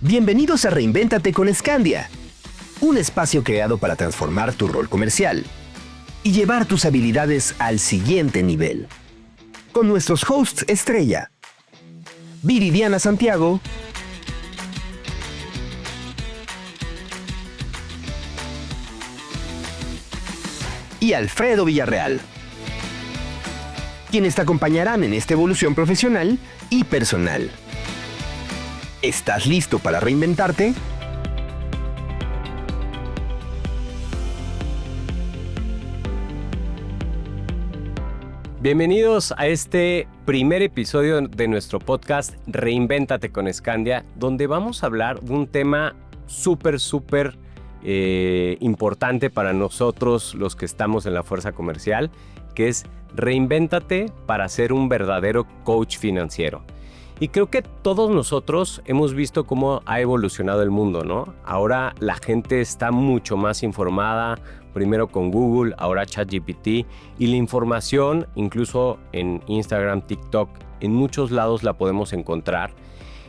Bienvenidos a Reinvéntate con Scandia, un espacio creado para transformar tu rol comercial y llevar tus habilidades al siguiente nivel. Con nuestros hosts estrella, Viridiana Santiago y Alfredo Villarreal, quienes te acompañarán en esta evolución profesional y personal. ¿Estás listo para reinventarte? Bienvenidos a este primer episodio de nuestro podcast Reinvéntate con Scandia, donde vamos a hablar de un tema súper importante para nosotros los que estamos en la fuerza comercial, que es reinvéntate para ser un verdadero coach financiero. Y creo que todos nosotros hemos visto cómo ha evolucionado el mundo, ¿no? Ahora la gente está mucho más informada, primero con Google, ahora ChatGPT, y la información, incluso en Instagram, TikTok, en muchos lados la podemos encontrar.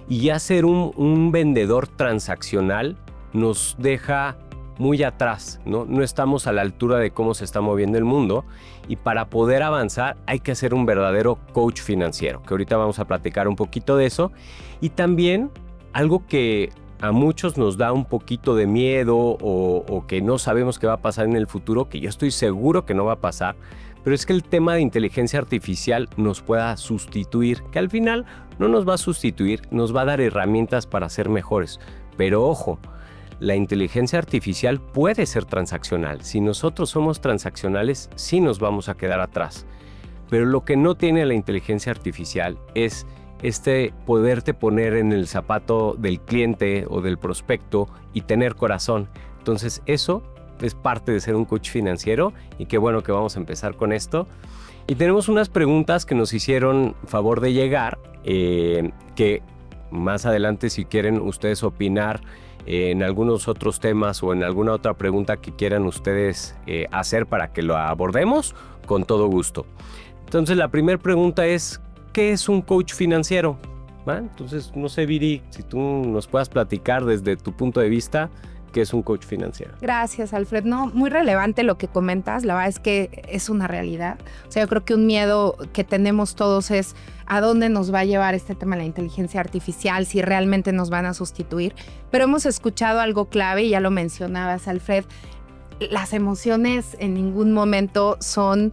Y ya ser un vendedor transaccional nos deja muy atrás, ¿no? No estamos a la altura de cómo se está moviendo el mundo, y para poder avanzar hay que ser un verdadero coach financiero, que ahorita vamos a platicar un poquito de eso. Y también algo que a muchos nos da un poquito de miedo o que no sabemos qué va a pasar en el futuro, que yo estoy seguro que no va a pasar, pero es que el tema de inteligencia artificial nos pueda sustituir, que al final no nos va a sustituir, nos va a dar herramientas para ser mejores. Pero ojo, la inteligencia artificial puede ser transaccional. Si nosotros somos transaccionales, sí nos vamos a quedar atrás. Pero lo que no tiene la inteligencia artificial es poderte poner en el zapato del cliente o del prospecto y tener corazón. Entonces eso es parte de ser un coach financiero, y qué bueno que vamos a empezar con esto. Y tenemos unas preguntas que nos hicieron favor de llegar, que más adelante, si quieren ustedes opinar en algunos otros temas o en alguna otra pregunta que quieran ustedes hacer para que lo abordemos, con todo gusto. Entonces la primera pregunta es, ¿qué es un coach financiero? ¿Va? Entonces, no sé, Viri, si tú nos puedas platicar desde tu punto de vista, ¿qué es un coach financiero? Gracias, Alfred. No, muy relevante lo que comentas. La verdad es que es una realidad. O sea, yo creo que un miedo que tenemos todos es a dónde nos va a llevar este tema de la inteligencia artificial, si realmente nos van a sustituir. Pero hemos escuchado algo clave, y ya lo mencionabas, Alfred. Las emociones en ningún momento son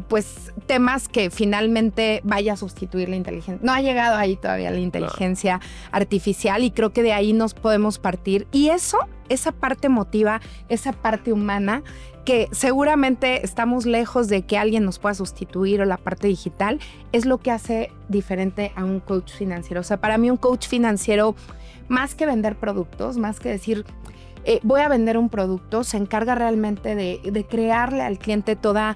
pues temas que finalmente vaya a sustituir la inteligencia. No ha llegado ahí todavía la inteligencia artificial, y creo que de ahí nos podemos partir. Y esa parte emotiva, esa parte humana, que seguramente estamos lejos de que alguien nos pueda sustituir, o la parte digital, es lo que hace diferente a un coach financiero. O sea, para mí un coach financiero, más que vender productos, más que decir voy a vender un producto, se encarga realmente de crearle al cliente toda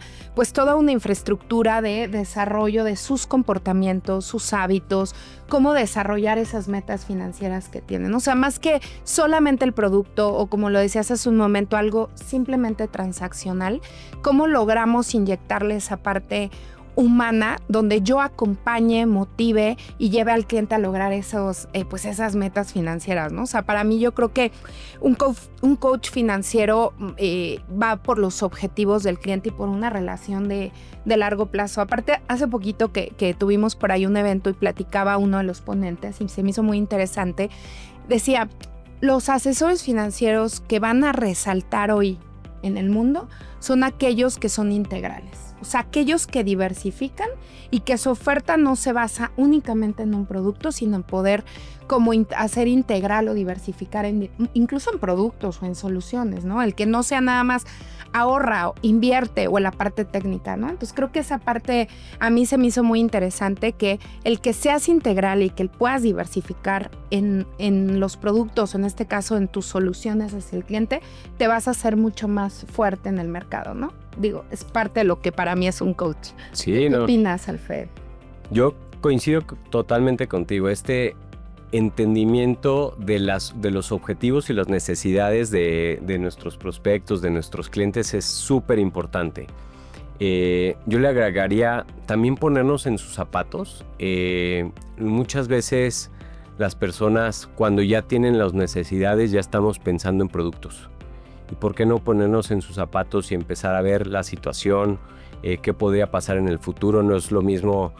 una infraestructura de desarrollo de sus comportamientos, sus hábitos, cómo desarrollar esas metas financieras que tienen. O sea, más que solamente el producto, o como lo decías hace un momento, algo simplemente transaccional, cómo logramos inyectarle esa parte humana, donde yo acompañe, motive y lleve al cliente a lograr esas metas financieras, ¿no? O sea, para mí yo creo que un coach financiero va por los objetivos del cliente y por una relación de largo plazo. Aparte, hace poquito que tuvimos por ahí un evento y platicaba uno de los ponentes y se me hizo muy interesante. Decía, los asesores financieros que van a resaltar hoy en el mundo son aquellos que son integrales. O sea, aquellos que diversifican y que su oferta no se basa únicamente en un producto, sino en poder como hacer integral o diversificar incluso en productos o en soluciones, ¿no? El que no sea nada más ahorra o invierte o en la parte técnica, ¿no? Entonces creo que esa parte a mí se me hizo muy interesante, que el que seas integral y que puedas diversificar en los productos, en este caso en tus soluciones hacia el cliente, te vas a hacer mucho más fuerte en el mercado, ¿no? Digo, es parte de lo que para mí es un coach. Sí, ¿Qué opinas, Alfred? Yo coincido totalmente contigo. Este entendimiento de los objetivos y las necesidades de nuestros prospectos, de nuestros clientes, es súper importante. Yo le agregaría también ponernos en sus zapatos. Muchas veces las personas cuando ya tienen las necesidades ya estamos pensando en productos. ¿Y por qué no ponernos en sus zapatos y empezar a ver la situación, qué podría pasar en el futuro? No es lo mismo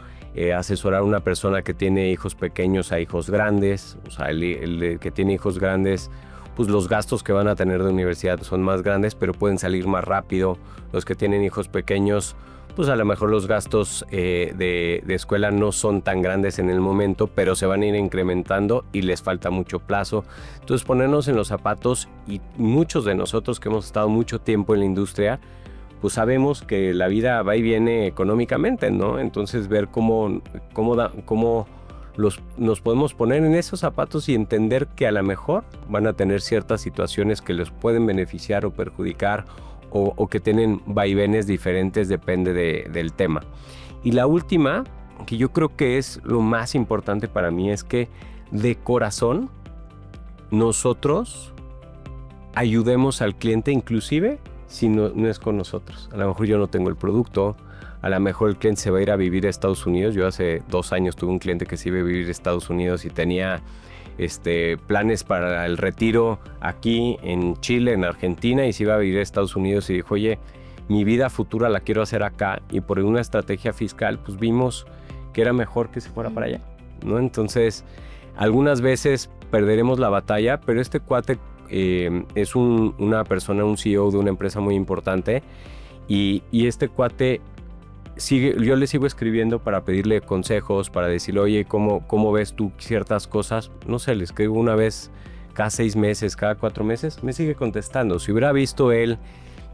asesorar a una persona que tiene hijos pequeños a hijos grandes. O sea, el que tiene hijos grandes, pues los gastos que van a tener de universidad son más grandes, pero pueden salir más rápido. Los que tienen hijos pequeños, pues a lo mejor los gastos de escuela no son tan grandes en el momento, pero se van a ir incrementando y les falta mucho plazo. Entonces ponernos en los zapatos, y muchos de nosotros que hemos estado mucho tiempo en la industria, pues sabemos que la vida va y viene económicamente, ¿no? Entonces ver cómo nos podemos poner en esos zapatos y entender que a lo mejor van a tener ciertas situaciones que les pueden beneficiar o perjudicar, o que tienen vaivenes diferentes, depende del tema. Y la última, que yo creo que es lo más importante para mí, es que de corazón nosotros ayudemos al cliente, inclusive si no es con nosotros. A lo mejor yo no tengo el producto, a lo mejor el cliente se va a ir a vivir a Estados Unidos. Yo hace 2 años tuve un cliente que se iba a vivir a Estados Unidos y tenía planes para el retiro aquí en Chile, en Argentina, y se iba a vivir a Estados Unidos y dijo, oye, mi vida futura la quiero hacer acá, y por una estrategia fiscal pues vimos que era mejor que se fuera para allá, ¿no? Entonces algunas veces perderemos la batalla, pero este cuate es una persona, un CEO de una empresa muy importante, y este cuate yo le sigo escribiendo para pedirle consejos, para decirle, oye, ¿cómo ves tú ciertas cosas? No sé, le escribo una vez cada 6 meses, cada 4 meses, me sigue contestando. Si hubiera visto él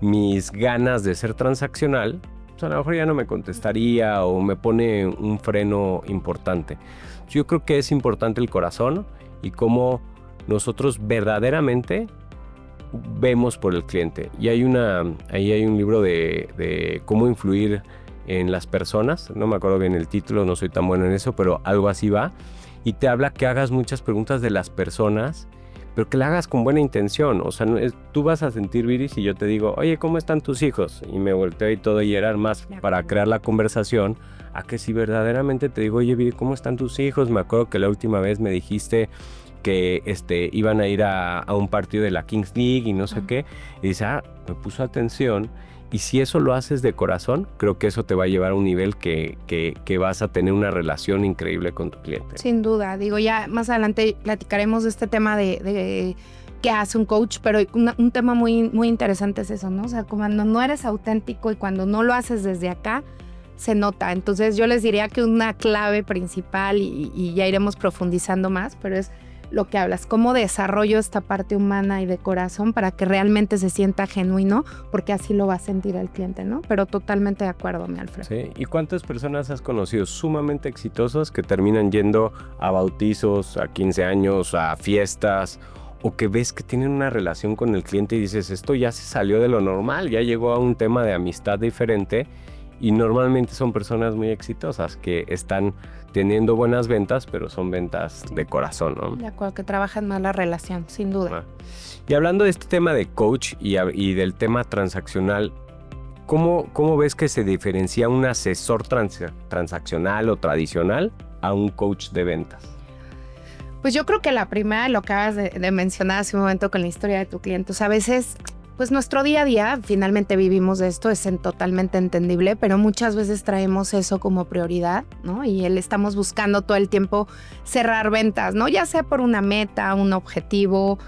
mis ganas de ser transaccional, pues a lo mejor ya no me contestaría o me pone un freno importante. Yo creo que es importante el corazón y cómo nosotros verdaderamente vemos por el cliente. Y ahí hay un libro de cómo influir en las personas, no me acuerdo bien el título, no soy tan bueno en eso, pero algo así va, y te habla que hagas muchas preguntas de las personas, pero que la hagas con buena intención. O sea, tú vas a sentir, Viri, si yo te digo, oye, ¿cómo están tus hijos? Y me volteo y todo, y era más para crear la conversación, a que si verdaderamente te digo, oye, Viri, ¿cómo están tus hijos? Me acuerdo que la última vez me dijiste que iban a ir a un partido de la Kings League y no sé qué, y dice, me puso atención. Y si eso lo haces de corazón, creo que eso te va a llevar a un nivel que vas a tener una relación increíble con tu cliente. Sin duda, digo, ya más adelante platicaremos de este tema de qué hace un coach, pero un tema muy, muy interesante es eso, ¿no? O sea, cuando no eres auténtico y cuando no lo haces desde acá, se nota. Entonces yo les diría que una clave principal, y ya iremos profundizando más, pero es lo que hablas, cómo desarrollo esta parte humana y de corazón para que realmente se sienta genuino, porque así lo va a sentir el cliente, ¿no? Pero totalmente de acuerdo, mi Alfredo. Sí, ¿y cuántas personas has conocido sumamente exitosas que terminan yendo a bautizos, a 15 años, a fiestas, o que ves que tienen una relación con el cliente y dices, esto ya se salió de lo normal, ya llegó a un tema de amistad diferente? Y normalmente son personas muy exitosas que están teniendo buenas ventas, pero son ventas de corazón, ¿no? De acuerdo, que trabajan más la relación, sin duda. Y hablando de este tema de coach y del tema transaccional, ¿cómo ves que se diferencia un asesor transaccional o tradicional a un coach de ventas? Pues yo creo que la primera, lo que acabas de mencionar hace un momento con la historia de tu cliente, o sea, a veces pues nuestro día a día, finalmente vivimos de esto, es totalmente entendible, pero muchas veces traemos eso como prioridad, ¿no? Y estamos buscando todo el tiempo cerrar ventas, ¿no? Ya sea por una meta, un objetivo,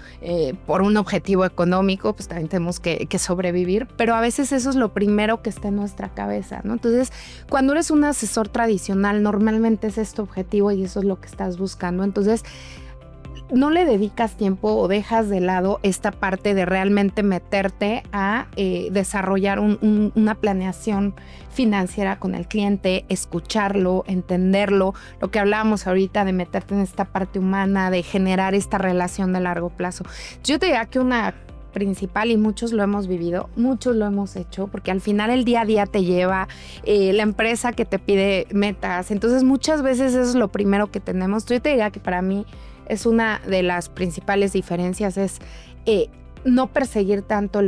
por un objetivo económico, pues también tenemos que sobrevivir, pero a veces eso es lo primero que está en nuestra cabeza, ¿no? Entonces, cuando eres un asesor tradicional, normalmente ese es tu objetivo y eso es lo que estás buscando. Entonces, no le dedicas tiempo o dejas de lado esta parte de realmente meterte a desarrollar una planeación financiera con el cliente, escucharlo, entenderlo, lo que hablábamos ahorita de meterte en esta parte humana, de generar esta relación de largo plazo. Yo te diría que una principal, y muchos lo hemos vivido, muchos lo hemos hecho, porque al final el día a día te lleva la empresa que te pide metas, entonces muchas veces eso es lo primero que tenemos. Yo te diría que para mí es una de las principales diferencias, es no perseguir tanto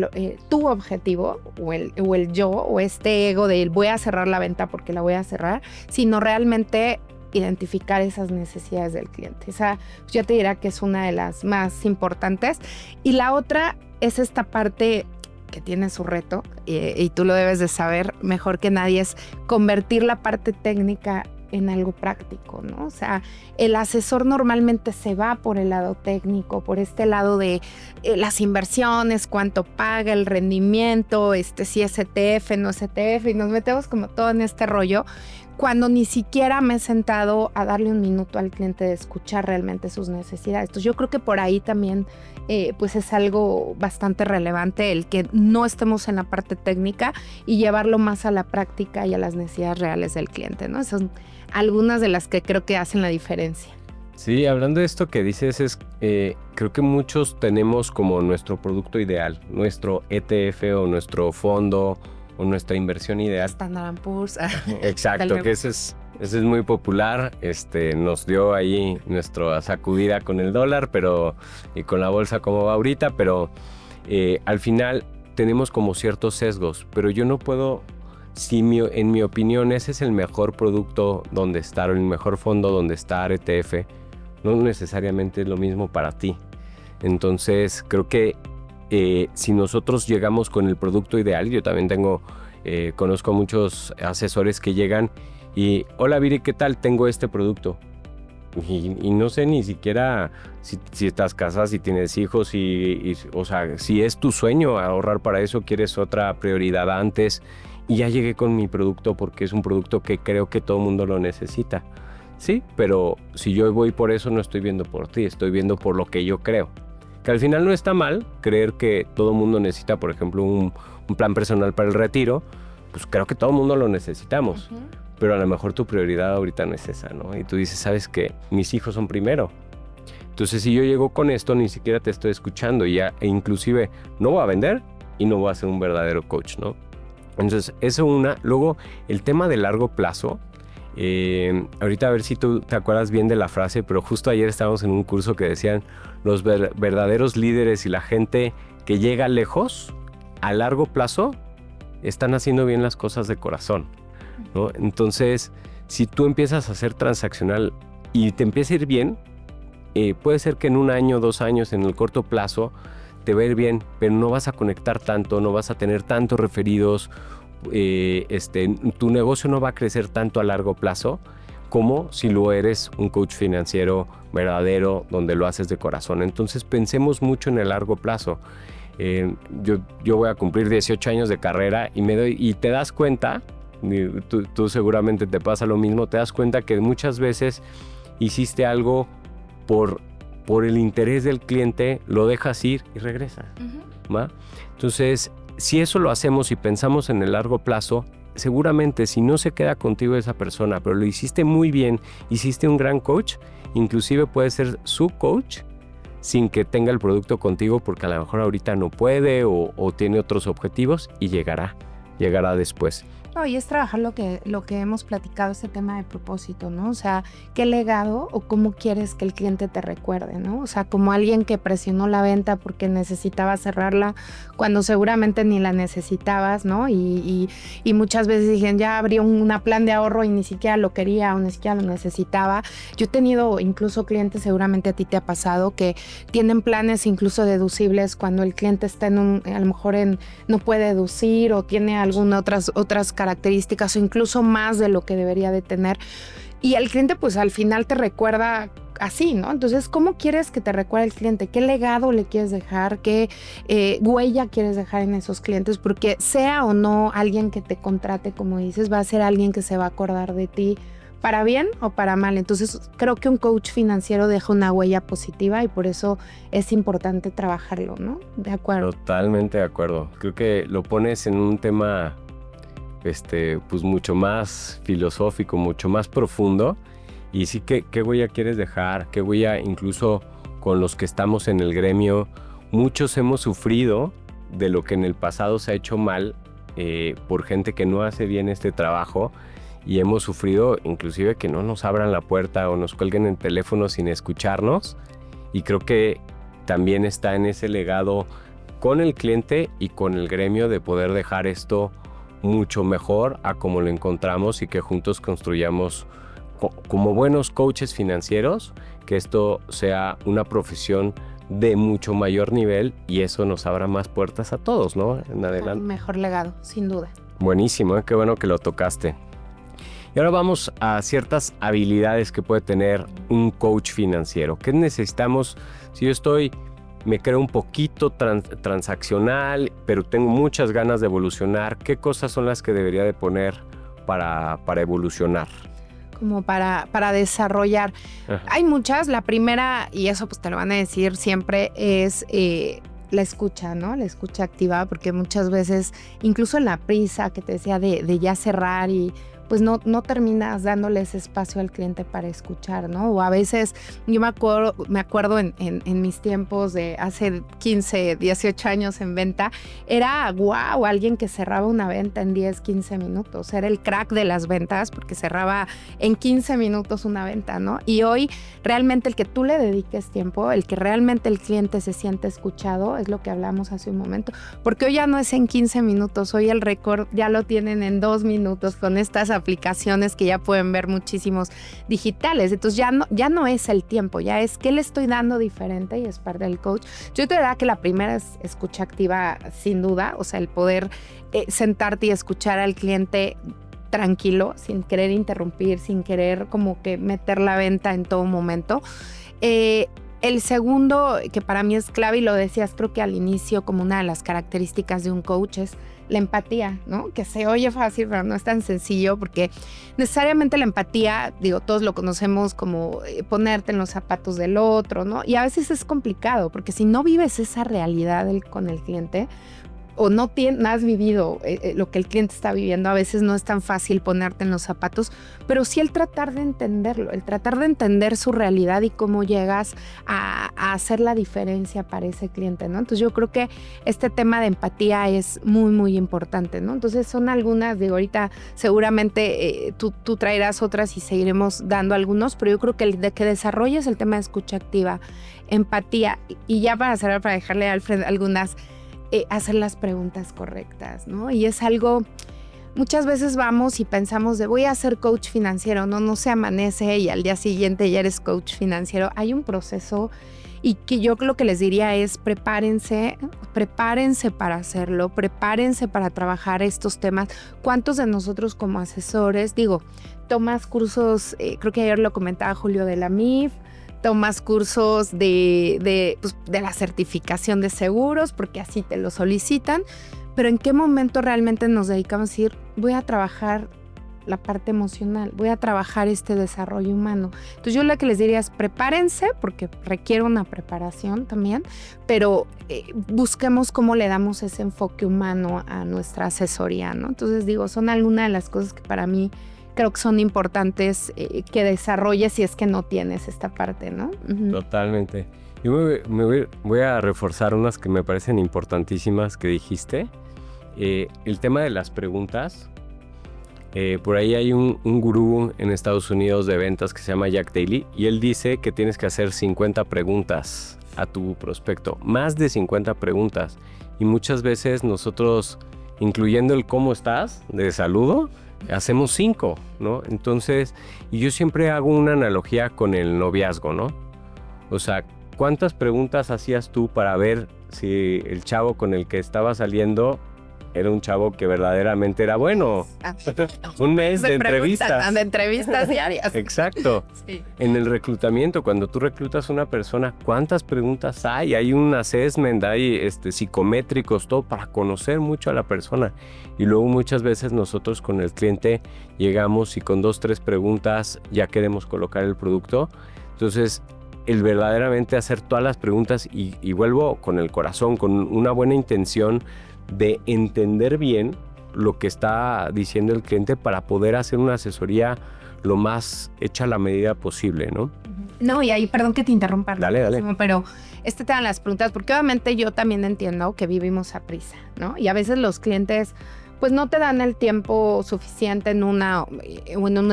tu objetivo o el yo o este ego de voy a cerrar la venta porque la voy a cerrar, sino realmente identificar esas necesidades del cliente. Esa, yo te diría que es una de las más importantes. Y la otra es esta parte que tiene su reto, y tú lo debes de saber mejor que nadie, es convertir la parte técnica en algo práctico, ¿no? O sea, el asesor normalmente se va por el lado técnico, por este lado de las inversiones, cuánto paga, el rendimiento, si es ETF, no es ETF, y nos metemos como todo en este rollo, cuando ni siquiera me he sentado a darle un minuto al cliente de escuchar realmente sus necesidades. Entonces yo creo que por ahí también pues es algo bastante relevante el que no estemos en la parte técnica y llevarlo más a la práctica y a las necesidades reales del cliente, ¿no? Esas son algunas de las que creo que hacen la diferencia. Sí, hablando de esto que dices, creo que muchos tenemos como nuestro producto ideal, nuestro ETF o nuestro fondo o nuestra inversión ideal. Standard & Poor's. Exacto, que ese es muy popular. Nos dio ahí nuestra sacudida con el dólar, y con la bolsa como va ahorita, pero al final tenemos como ciertos sesgos, pero yo no puedo, si en mi opinión ese es el mejor producto donde estar o el mejor fondo donde estar, ETF, no necesariamente es lo mismo para ti. Entonces creo que si nosotros llegamos con el producto ideal, yo también conozco muchos asesores que llegan y, hola Viri, ¿qué tal? Tengo este producto. Y no sé ni siquiera si estás casada, si tienes hijos, o sea, si es tu sueño ahorrar para eso, quieres otra prioridad antes. Y ya llegué con mi producto porque es un producto que creo que todo el mundo lo necesita. Sí, pero si yo voy por eso, no estoy viendo por ti, estoy viendo por lo que yo creo. Que al final no está mal creer que todo el mundo necesita, por ejemplo, un plan personal para el retiro. Pues creo que todo el mundo lo necesitamos. Uh-huh. Pero a lo mejor tu prioridad ahorita no es esa, ¿no? Y tú dices, ¿sabes qué? Mis hijos son primero. Entonces, si yo llego con esto, ni siquiera te estoy escuchando. E inclusive no voy a vender y no voy a ser un verdadero coach, ¿no? Entonces, eso una. Luego, el tema de largo plazo. Ahorita a ver si tú te acuerdas bien de la frase, pero justo ayer estábamos en un curso que decían los verdaderos líderes y la gente que llega lejos, a largo plazo, están haciendo bien las cosas de corazón, ¿no? Entonces, si tú empiezas a ser transaccional y te empieza a ir bien, puede ser que en 1 año, 2 años, en el corto plazo, te va a ir bien, pero no vas a conectar tanto, no vas a tener tantos referidos, tu negocio no va a crecer tanto a largo plazo como si lo eres un coach financiero verdadero, donde lo haces de corazón. Entonces, pensemos mucho en el largo plazo. Yo voy a cumplir 18 años de carrera y te das cuenta, tú seguramente te pasa lo mismo, te das cuenta que muchas veces hiciste algo por el interés del cliente, lo dejas ir y regresa. Uh-huh. ¿Va? Entonces, si eso lo hacemos y pensamos en el largo plazo, seguramente si no se queda contigo esa persona, pero lo hiciste muy bien, hiciste un gran coach, inclusive puede ser su coach sin que tenga el producto contigo, porque a lo mejor ahorita no puede o tiene otros objetivos y llegará después. No, y es trabajar lo que hemos platicado, ese tema de propósito, ¿no? O sea, ¿qué legado o cómo quieres que el cliente te recuerde, ¿no? O sea, como alguien que presionó la venta porque necesitaba cerrarla cuando seguramente ni la necesitabas, ¿no? Y muchas veces dijeron, ya abrí una plan de ahorro y ni siquiera lo quería o ni siquiera lo necesitaba. Yo he tenido incluso clientes, seguramente a ti te ha pasado, que tienen planes incluso deducibles cuando el cliente está a lo mejor no puede deducir o tiene algunas otras características o incluso más de lo que debería de tener. Y el cliente pues al final te recuerda así, ¿no? Entonces, ¿cómo quieres que te recuerde el cliente? ¿Qué legado le quieres dejar? ¿Qué huella quieres dejar en esos clientes? Porque sea o no alguien que te contrate, como dices, va a ser alguien que se va a acordar de ti para bien o para mal. Entonces, creo que un coach financiero deja una huella positiva y por eso es importante trabajarlo, ¿no? De acuerdo. Totalmente de acuerdo. Creo que lo pones en un tema pues mucho más filosófico, mucho más profundo. Y sí, ¿qué huella quieres dejar? ¿Qué huella incluso con los que estamos en el gremio? Muchos hemos sufrido de lo que en el pasado se ha hecho mal por gente que no hace bien este trabajo, y hemos sufrido inclusive que no nos abran la puerta o nos cuelguen el teléfono sin escucharnos. Y creo que también está en ese legado con el cliente y con el gremio de poder dejar esto mucho mejor a como lo encontramos y que juntos construyamos como buenos coaches financieros, que esto sea una profesión de mucho mayor nivel y eso nos abra más puertas a todos, ¿no? En adelante. Un mejor legado, sin duda. Buenísimo, qué bueno que lo tocaste. Y ahora vamos a ciertas habilidades que puede tener un coach financiero. ¿Qué necesitamos? Si yo me creo un poquito transaccional, pero tengo muchas ganas de evolucionar, ¿qué cosas son las que debería de poner para evolucionar? Como para desarrollar. Ajá. Hay muchas. La primera, y eso pues te lo van a decir siempre, es la escucha, ¿no? La escucha activa, porque muchas veces, incluso en la prisa que te decía de ya cerrar y pues no terminas dándole ese espacio al cliente para escuchar, ¿no? O a veces, yo me acuerdo en mis tiempos de hace 15, 18 años en venta, era wow, alguien que cerraba una venta en 10, 15 minutos. Era el crack de las ventas porque cerraba en 15 minutos una venta, ¿no? Y hoy realmente el que tú le dediques tiempo, el que realmente el cliente se siente escuchado, es lo que hablamos hace un momento. Porque hoy ya no es en 15 minutos, hoy el récord ya lo tienen en 2 minutos con estas aplicaciones que ya pueden ver muchísimos digitales. Entonces ya no es el tiempo, ya es qué le estoy dando diferente y es parte del coach. Yo te diría que la primera es escucha activa sin duda, o sea, el poder sentarte y escuchar al cliente tranquilo, sin querer interrumpir, sin querer como que meter la venta en todo momento. El segundo, que para mí es clave, y lo decías creo que al inicio como una de las características de un coach, es la empatía, ¿no? Que se oye fácil, pero no es tan sencillo, porque necesariamente la empatía, digo, todos lo conocemos como ponerte en los zapatos del otro, ¿no? Y a veces es complicado, porque si no vives esa realidad con el cliente, o no has vivido lo que el cliente está viviendo, a veces no es tan fácil ponerte en los zapatos, pero sí el tratar de entenderlo, el tratar de entender su realidad y cómo llegas a hacer la diferencia para ese cliente, ¿no? Entonces yo creo que este tema de empatía es muy, muy importante, ¿no? Entonces son algunas, digo, ahorita seguramente tú traerás otras y seguiremos dando algunos, pero yo creo que el de que desarrolles el tema de escucha activa, empatía, y ya para cerrar, para dejarle a Alfred algunas, hacer las preguntas correctas, ¿no? Y es algo, muchas veces vamos y pensamos de voy a ser coach financiero, no se amanece y al día siguiente ya eres coach financiero. Hay un proceso y que yo lo que les diría es prepárense para hacerlo, prepárense para trabajar estos temas. ¿Cuántos de nosotros como asesores, tomas cursos, creo que ayer lo comentaba Julio de la MIF, tomas cursos de la certificación de seguros, porque así te lo solicitan, pero ¿en qué momento realmente nos dedicamos a decir, voy a trabajar la parte emocional, voy a trabajar este desarrollo humano? Entonces yo lo que les diría es prepárense, porque requiere una preparación también, pero busquemos cómo le damos ese enfoque humano a nuestra asesoría, ¿no? Entonces son algunas de las cosas que para mí creo que son importantes que desarrolles si es que no tienes esta parte, ¿no? Uh-huh. Totalmente. Yo voy a reforzar unas que me parecen importantísimas que dijiste. El tema de las preguntas. Por ahí hay un gurú en Estados Unidos de ventas que se llama Jack Daly y él dice que tienes que hacer 50 preguntas a tu prospecto, más de 50 preguntas. Y muchas veces nosotros, incluyendo el cómo estás de saludo, hacemos 5, ¿no? Entonces, y yo siempre hago una analogía con el noviazgo, ¿no? O sea, ¿cuántas preguntas hacías tú para ver si el chavo con el que estaba saliendo era un chavo que verdaderamente era bueno? Un mes de entrevistas. De entrevistas diarias. Exacto. Sí. En el reclutamiento, cuando tú reclutas a una persona, ¿cuántas preguntas hay? Hay un assessment, hay psicométricos, todo para conocer mucho a la persona. Y luego muchas veces nosotros con el cliente llegamos y con 2, 3 preguntas ya queremos colocar el producto. Entonces, el verdaderamente hacer todas las preguntas y vuelvo con el corazón, con una buena intención de entender bien lo que está diciendo el cliente para poder hacer una asesoría lo más hecha a la medida posible, ¿no? No, y ahí, perdón que te interrumpa. Dale. Pero te dan las preguntas, porque obviamente yo también entiendo que vivimos a prisa, ¿no? Y a veces los clientes, pues no te dan el tiempo suficiente en una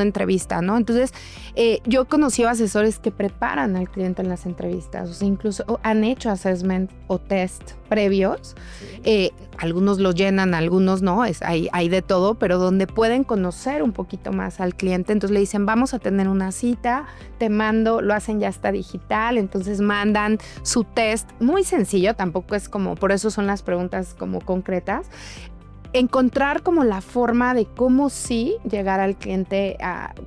entrevista, ¿no? Entonces, yo he conocido asesores que preparan al cliente en las entrevistas, o sea, incluso han hecho assessment o test previos. Algunos los llenan, algunos no, hay de todo, pero donde pueden conocer un poquito más al cliente. Entonces le dicen, vamos a tener una cita, te mando, lo hacen ya hasta digital, entonces mandan su test, muy sencillo, tampoco es como, por eso son las preguntas como concretas. Encontrar como la forma de cómo sí llegar al cliente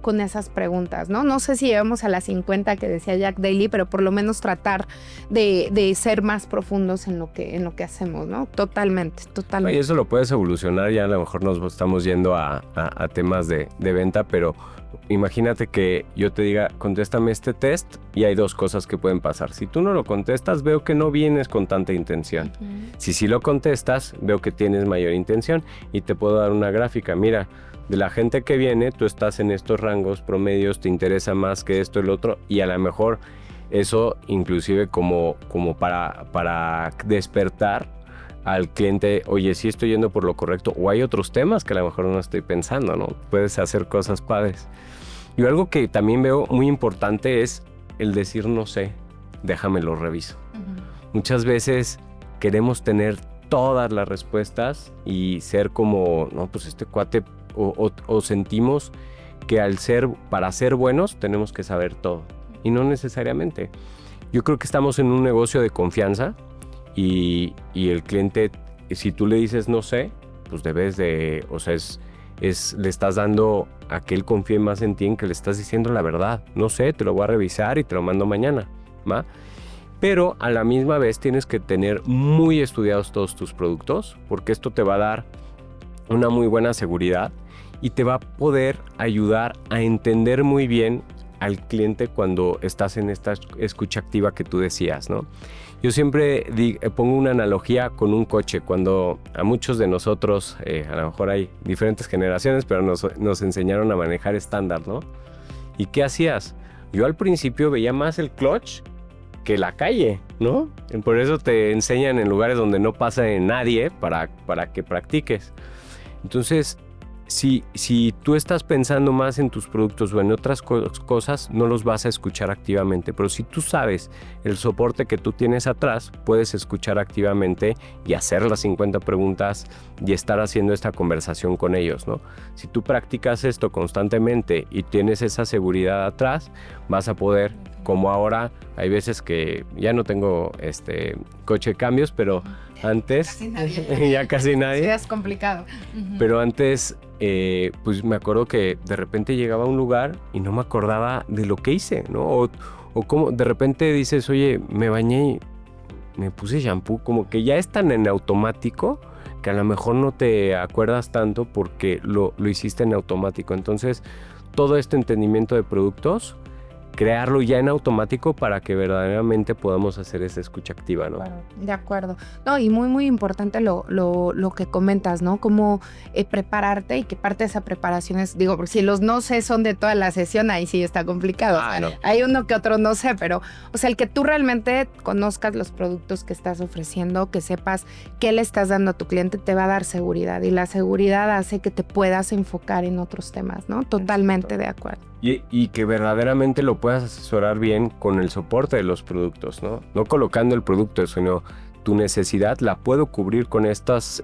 con esas preguntas, ¿no? No sé si llegamos a las 50 que decía Jack Daly, pero por lo menos tratar de ser más profundos en lo que hacemos, ¿no? Totalmente. Y eso lo puedes evolucionar, ya a lo mejor nos estamos yendo a temas de venta, pero imagínate que yo te diga, contéstame este test y hay dos cosas que pueden pasar. Si tú no lo contestas, veo que no vienes con tanta intención. Si sí lo contestas, veo que tienes mayor intención y te puedo dar una gráfica. Mira, de la gente que viene, tú estás en estos rangos promedios, te interesa más que esto y lo otro, y a lo mejor eso inclusive como para despertar al cliente, oye, sí estoy yendo por lo correcto, o hay otros temas que a lo mejor no estoy pensando, ¿no? Puedes hacer cosas padres. Y algo que también veo muy importante es el decir no sé, déjame lo reviso. Muchas veces queremos tener todas las respuestas y ser como, no, pues este cuate, o sentimos que para ser buenos tenemos que saber todo. Y no necesariamente. Yo creo que estamos en un negocio de confianza. Y el cliente, si tú le dices no sé, pues debes de, o sea, le estás dando a que él confíe más en ti, en que le estás diciendo la verdad. No sé, te lo voy a revisar y te lo mando mañana, ¿va? Pero a la misma vez tienes que tener muy estudiados todos tus productos, porque esto te va a dar una muy buena seguridad y te va a poder ayudar a entender muy bien al cliente cuando estás en esta escucha activa que tú decías, ¿no? Yo siempre pongo una analogía con un coche. Cuando a muchos de nosotros, a lo mejor hay diferentes generaciones, pero nos enseñaron a manejar estándar, ¿no? ¿Y qué hacías? Yo al principio veía más el clutch que la calle, ¿no? Por eso te enseñan en lugares donde no pasa nadie para que practiques. Entonces, si tú estás pensando más en tus productos o en otras cosas, no los vas a escuchar activamente. Pero si tú sabes el soporte que tú tienes atrás, puedes escuchar activamente y hacer las 50 preguntas y estar haciendo esta conversación con ellos, ¿no? Si tú practicas esto constantemente y tienes esa seguridad atrás, vas a poder, como ahora, hay veces que ya no tengo coche de cambios, pero antes casi nadie. ya casi nadie. Sí, es complicado. Pero antes, pues me acuerdo que de repente llegaba a un lugar y no me acordaba de lo que hice, ¿no? O como de repente dices, oye, me bañé y me puse shampoo, como que ya es tan en automático que a lo mejor no te acuerdas tanto porque lo hiciste en automático. Entonces, todo este entendimiento de productos, crearlo ya en automático para que verdaderamente podamos hacer esa escucha activa, ¿no? Claro, de acuerdo. No, y muy, muy importante lo que comentas, ¿no? Cómo prepararte y que parte de esa preparación es, digo, porque si los no sé son de toda la sesión, ahí sí está complicado. O sea, no. Hay uno que otro no sé, pero, o sea, el que tú realmente conozcas los productos que estás ofreciendo, que sepas qué le estás dando a tu cliente, te va a dar seguridad. Y la seguridad hace que te puedas enfocar en otros temas, ¿no? Totalmente de acuerdo. Y que verdaderamente lo puedas asesorar bien con el soporte de los productos, ¿no? No colocando el producto, sino tu necesidad la puedo cubrir con estos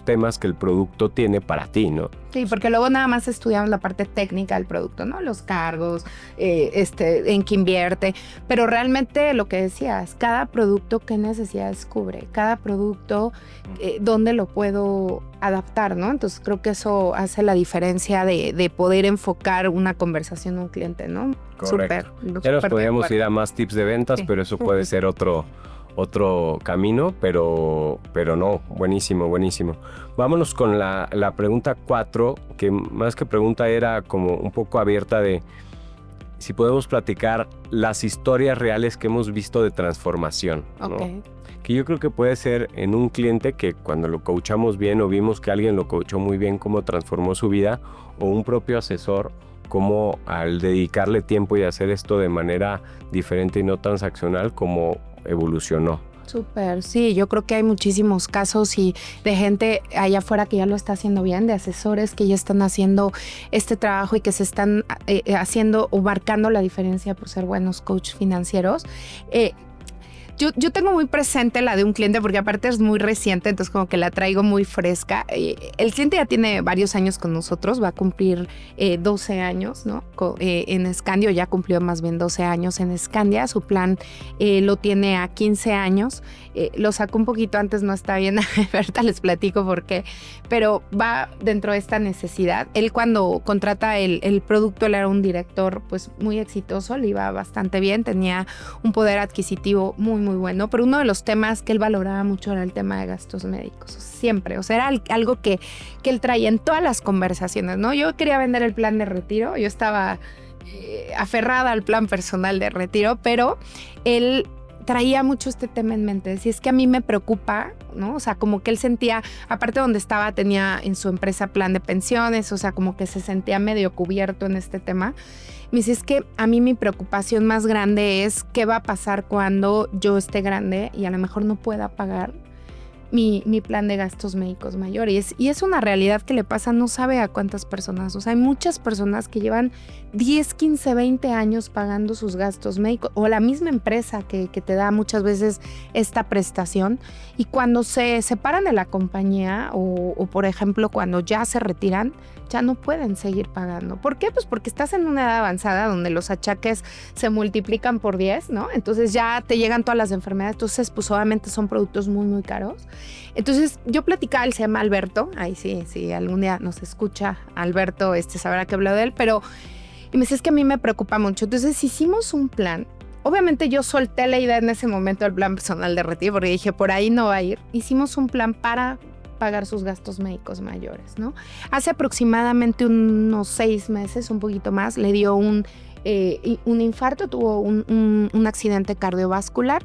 temas que el producto tiene para ti, ¿no? Sí, porque luego nada más estudiamos la parte técnica del producto, ¿no? Los cargos, en qué invierte, pero realmente lo que decías, cada producto qué necesidades cubre, cada producto dónde lo puedo adaptar, ¿no? Entonces creo que eso hace la diferencia de poder enfocar una conversación a un cliente, ¿no? Correcto. Ya nos podríamos ir a más tips de ventas, sí. Pero eso puede ser otro camino, pero no, buenísimo. Vámonos con la pregunta 4, que más que pregunta era como un poco abierta de si podemos platicar las historias reales que hemos visto de transformación, ¿no? Okay. Que yo creo que puede ser en un cliente que cuando lo coachamos bien o vimos que alguien lo coachó muy bien, cómo transformó su vida, o un propio asesor, cómo al dedicarle tiempo y hacer esto de manera diferente y no transaccional, cómo evolucionó. Súper, sí, yo creo que hay muchísimos casos y de gente allá afuera que ya lo está haciendo bien, de asesores que ya están haciendo este trabajo y que se están haciendo o marcando la diferencia por ser buenos coach financieros. Yo tengo muy presente la de un cliente porque aparte es muy reciente, entonces como que la traigo muy fresca. El cliente ya tiene varios años con nosotros, va a cumplir 12 años, ¿no? En Scandia, ya cumplió más bien 12 años en Scandia. Su plan lo tiene a 15 años. Lo sacó un poquito antes, no está bien, ahorita les platico por qué, pero va dentro de esta necesidad. Él cuando contrata el producto, él era un director pues muy exitoso, le iba bastante bien, tenía un poder adquisitivo muy bueno, pero uno de los temas que él valoraba mucho era el tema de gastos médicos, siempre, o sea, era algo que él traía en todas las conversaciones, ¿no? Yo quería vender el plan de retiro, yo estaba aferrada al plan personal de retiro, pero él traía mucho este tema en mente, si es que a mí me preocupa, ¿no? O sea, como que él sentía, aparte donde estaba, tenía en su empresa plan de pensiones, o sea, como que se sentía medio cubierto en este tema. Me dice, es que a mí mi preocupación más grande es qué va a pasar cuando yo esté grande y a lo mejor no pueda pagar mi plan de gastos médicos mayores. Y es una realidad que le pasa, no sabe a cuántas personas. O sea, hay muchas personas que llevan 10, 15, 20 años pagando sus gastos médicos o la misma empresa que te da muchas veces esta prestación. Y cuando se separan de la compañía o por ejemplo, cuando ya se retiran, ya no pueden seguir pagando. ¿Por qué? Pues porque estás en una edad avanzada donde los achaques se multiplican por 10, ¿no? Entonces ya te llegan todas las enfermedades. Entonces, pues obviamente son productos muy caros. Entonces yo platicaba, él se llama Alberto, ahí sí, algún día nos escucha Alberto, sabrá que hablo de él, pero y me dice, es que a mí me preocupa mucho. Entonces hicimos un plan. Obviamente yo solté la idea en ese momento del plan personal de retiro porque dije, por ahí no va a ir. Hicimos un plan para pagar sus gastos médicos mayores, ¿no? Hace aproximadamente unos 6 meses, un poquito más, le dio un infarto, tuvo un accidente cardiovascular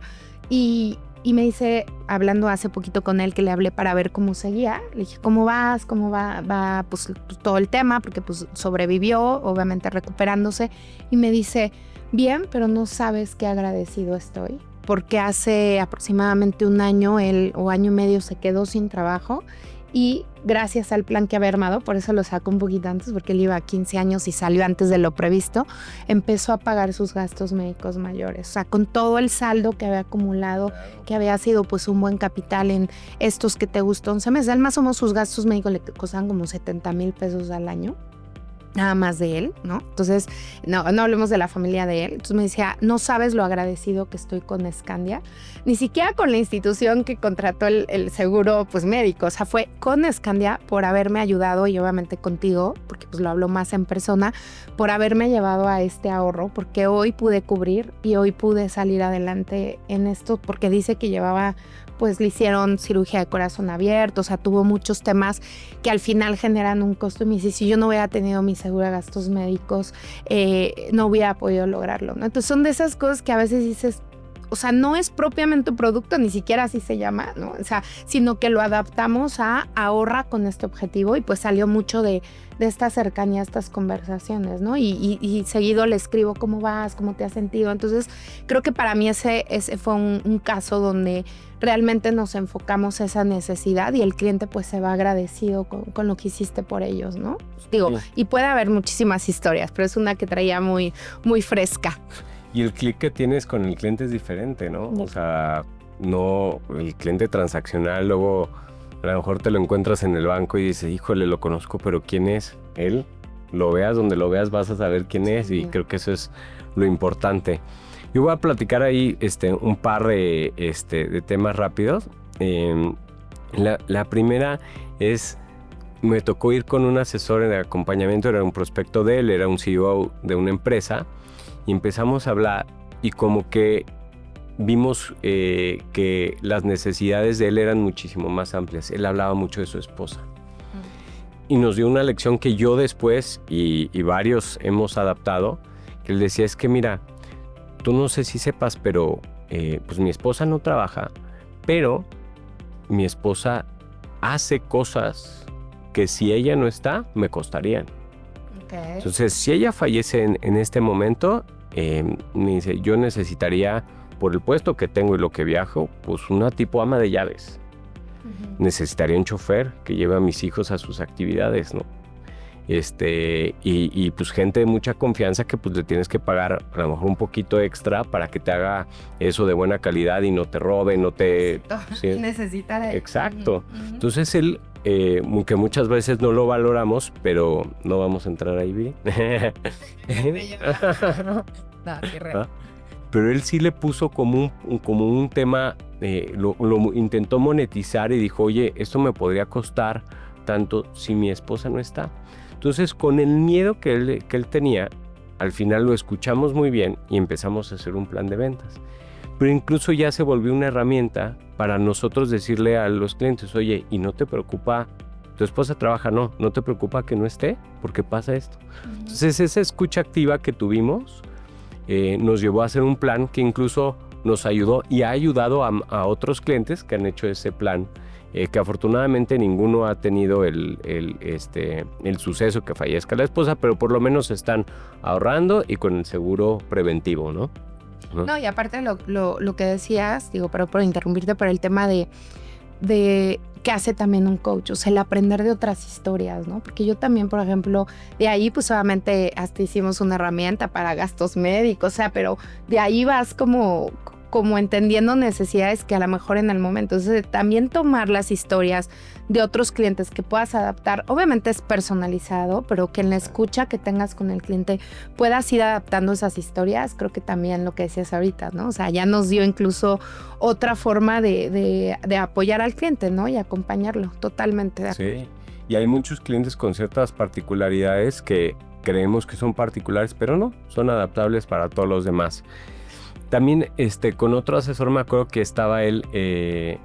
y me dice, hablando hace poquito con él, que le hablé para ver cómo seguía, le dije, ¿cómo vas? ¿Cómo va pues todo el tema? Porque pues sobrevivió, obviamente recuperándose, y me dice, bien, pero no sabes qué agradecido estoy, porque hace aproximadamente un año, o año y medio, se quedó sin trabajo y gracias al plan que había armado, por eso lo sacó un poquito antes, porque él iba a 15 años y salió antes de lo previsto, empezó a pagar sus gastos médicos mayores. O sea, con todo el saldo que había acumulado, que había sido pues un buen capital en estos que te gustó 11 meses. Él más o menos sus gastos médicos le costaban como 70,000 pesos al año. Nada más de él, ¿no? Entonces, no hablemos de la familia de él. Entonces me decía, no sabes lo agradecido que estoy con Scandia, ni siquiera con la institución que contrató el seguro pues médico. O sea, fue con Scandia por haberme ayudado y obviamente contigo, porque pues lo hablo más en persona, por haberme llevado a este ahorro, porque hoy pude cubrir y hoy pude salir adelante en esto, porque dice que llevaba, pues le hicieron cirugía de corazón abierto, o sea, tuvo muchos temas que al final generan un costo. Y me dice, si yo no hubiera tenido mi seguro de gastos médicos, no hubiera podido lograrlo, ¿no? Entonces son de esas cosas que a veces dices, o sea, no es propiamente un producto, ni siquiera así se llama, ¿no? O sea, sino que lo adaptamos a ahorra con este objetivo y pues salió mucho de esta cercanía, estas conversaciones, ¿no? Y seguido le escribo cómo vas, cómo te has sentido. Entonces, creo que para mí ese fue un caso donde realmente nos enfocamos esa necesidad y el cliente pues se va agradecido con lo que hiciste por ellos, ¿no? Digo, sí. Y puede haber muchísimas historias, pero es una que traía muy fresca. Y el clic que tienes con el cliente es diferente, ¿no? Sí. O sea, no, el cliente transaccional, luego a lo mejor te lo encuentras en el banco y dices, híjole, lo conozco, pero ¿quién es él? Lo veas, donde lo veas vas a saber quién es, y creo que eso es lo importante. Yo voy a platicar ahí un par de temas rápidos. La primera es, me tocó ir con un asesor en acompañamiento, era un prospecto de él, era un CEO de una empresa, y empezamos a hablar y como que vimos que las necesidades de él eran muchísimo más amplias. Él hablaba mucho de su esposa. Y nos dio una lección que yo después y varios hemos adaptado, que él decía, es que mira, tú no sé si sepas, pero pues mi esposa no trabaja, pero mi esposa hace cosas que si ella no está, me costarían. Okay. Entonces, si ella fallece en este momento, me dice, yo necesitaría por el puesto que tengo y lo que viajo, pues una tipo ama de llaves. Necesitaría un chofer que lleve a mis hijos a sus actividades, ¿no? Y pues gente de mucha confianza que pues le tienes que pagar a lo mejor un poquito extra para que te haga eso de buena calidad y no te robe, no te... ¿sí? Necesita de... Exacto. Entonces él, que muchas veces no lo valoramos, pero no vamos a entrar ahí bien. No, qué real. Pero él sí le puso como un tema, lo intentó monetizar y dijo, oye, esto me podría costar tanto si mi esposa no está. Entonces, con el miedo que él tenía, al final lo escuchamos muy bien y empezamos a hacer un plan de ventas. Pero incluso ya se volvió una herramienta para nosotros decirle a los clientes, oye, ¿y no te preocupa? ¿Tu esposa trabaja? No te preocupa que no esté, porque pasa esto. Entonces, esa escucha activa que tuvimos nos llevó a hacer un plan que incluso nos ayudó y ha ayudado a otros clientes que han hecho ese plan, que afortunadamente ninguno ha tenido el suceso que fallezca la esposa, pero por lo menos están ahorrando y con el seguro preventivo, ¿no? No, y aparte lo que decías, digo, pero por interrumpirte, por el tema de qué hace también un coach, o sea, el aprender de otras historias, ¿no? Porque yo también, por ejemplo, de ahí pues obviamente hasta hicimos una herramienta para gastos médicos, o sea, pero de ahí vas como entendiendo necesidades que a lo mejor en el momento. Entonces, también tomar las historias de otros clientes que puedas adaptar. Obviamente es personalizado, pero que en la escucha que tengas con el cliente puedas ir adaptando esas historias. Creo que también lo que decías ahorita, ¿no? O sea, ya nos dio incluso otra forma de apoyar al cliente, ¿no? Y acompañarlo. Totalmente de acuerdo. Sí, y hay muchos clientes con ciertas particularidades que creemos que son particulares, pero no, son adaptables para todos los demás. También con otro asesor me acuerdo que estaba él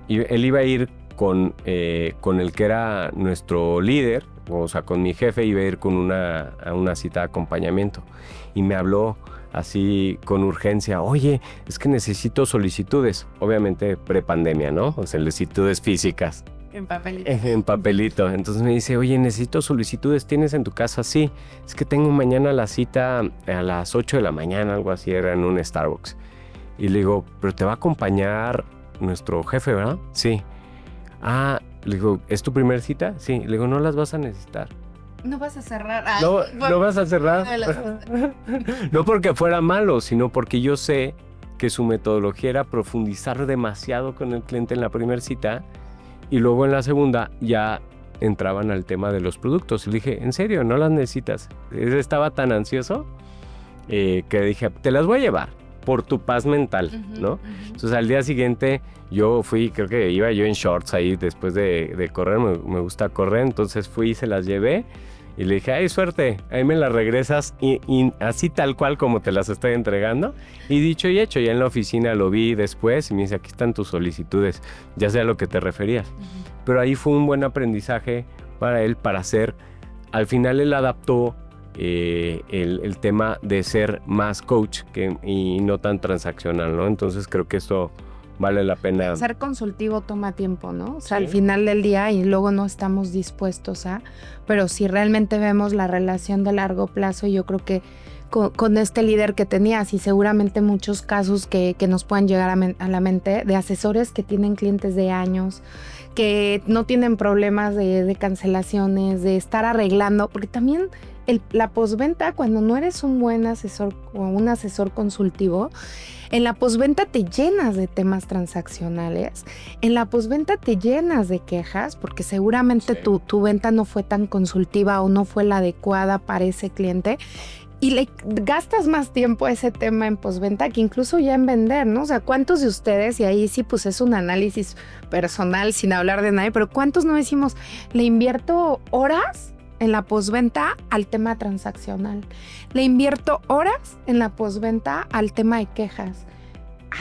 iba a ir con el que era nuestro líder, o sea, con mi jefe, iba a ir a una cita de acompañamiento. Y me habló así con urgencia, oye, es que necesito solicitudes, obviamente prepandemia, ¿no? O solicitudes físicas. En papelito. En papelito. Entonces me dice, oye, necesito solicitudes, ¿tienes en tu casa? Sí, es que tengo mañana la cita a las 8 de la mañana, algo así, era en un Starbucks. Y le digo, pero te va a acompañar nuestro jefe, ¿verdad? Sí. Ah, le digo, ¿es tu primera cita? Sí. Le digo, no las vas a necesitar. No vas a cerrar. Ay, No vas a cerrar. No porque fuera malo, sino porque yo sé que su metodología era profundizar demasiado con el cliente en la primera cita y luego en la segunda ya entraban al tema de los productos. Y le dije, ¿en serio? ¿No las necesitas? Él estaba tan ansioso que dije, te las voy a llevar por tu paz mental, ¿no? Entonces al día siguiente yo fui, creo que iba yo en shorts ahí después de correr, me gusta correr, entonces fui y se las llevé y le dije, ay, suerte, ahí me las regresas y así tal cual como te las estoy entregando. Y dicho y hecho, ya en la oficina lo vi después y me dice, aquí están tus solicitudes, ya sé a lo que te referías. Pero ahí fue un buen aprendizaje para él, para hacer, al final él adaptó el tema de ser más coach y no tan transaccional, ¿no? Entonces creo que esto vale la pena. Ser consultivo toma tiempo, ¿no? O sea, Sí. Al final del día y luego no estamos dispuestos pero si realmente vemos la relación de largo plazo, yo creo que con este líder que tenías y seguramente muchos casos que nos puedan llegar a la mente de asesores que tienen clientes de años, que no tienen problemas de cancelaciones, de estar arreglando, porque también la postventa, cuando no eres un buen asesor o un asesor consultivo, en la postventa te llenas de temas transaccionales, en la postventa te llenas de quejas, porque seguramente Sí. tu venta no fue tan consultiva o no fue la adecuada para ese cliente. Y le gastas más tiempo a ese tema en postventa que incluso ya en vender, ¿no? O sea, ¿cuántos de ustedes, y ahí sí pues es un análisis personal sin hablar de nadie, pero cuántos no decimos, le invierto horas en la postventa al tema transaccional? Le invierto horas en la postventa al tema de quejas.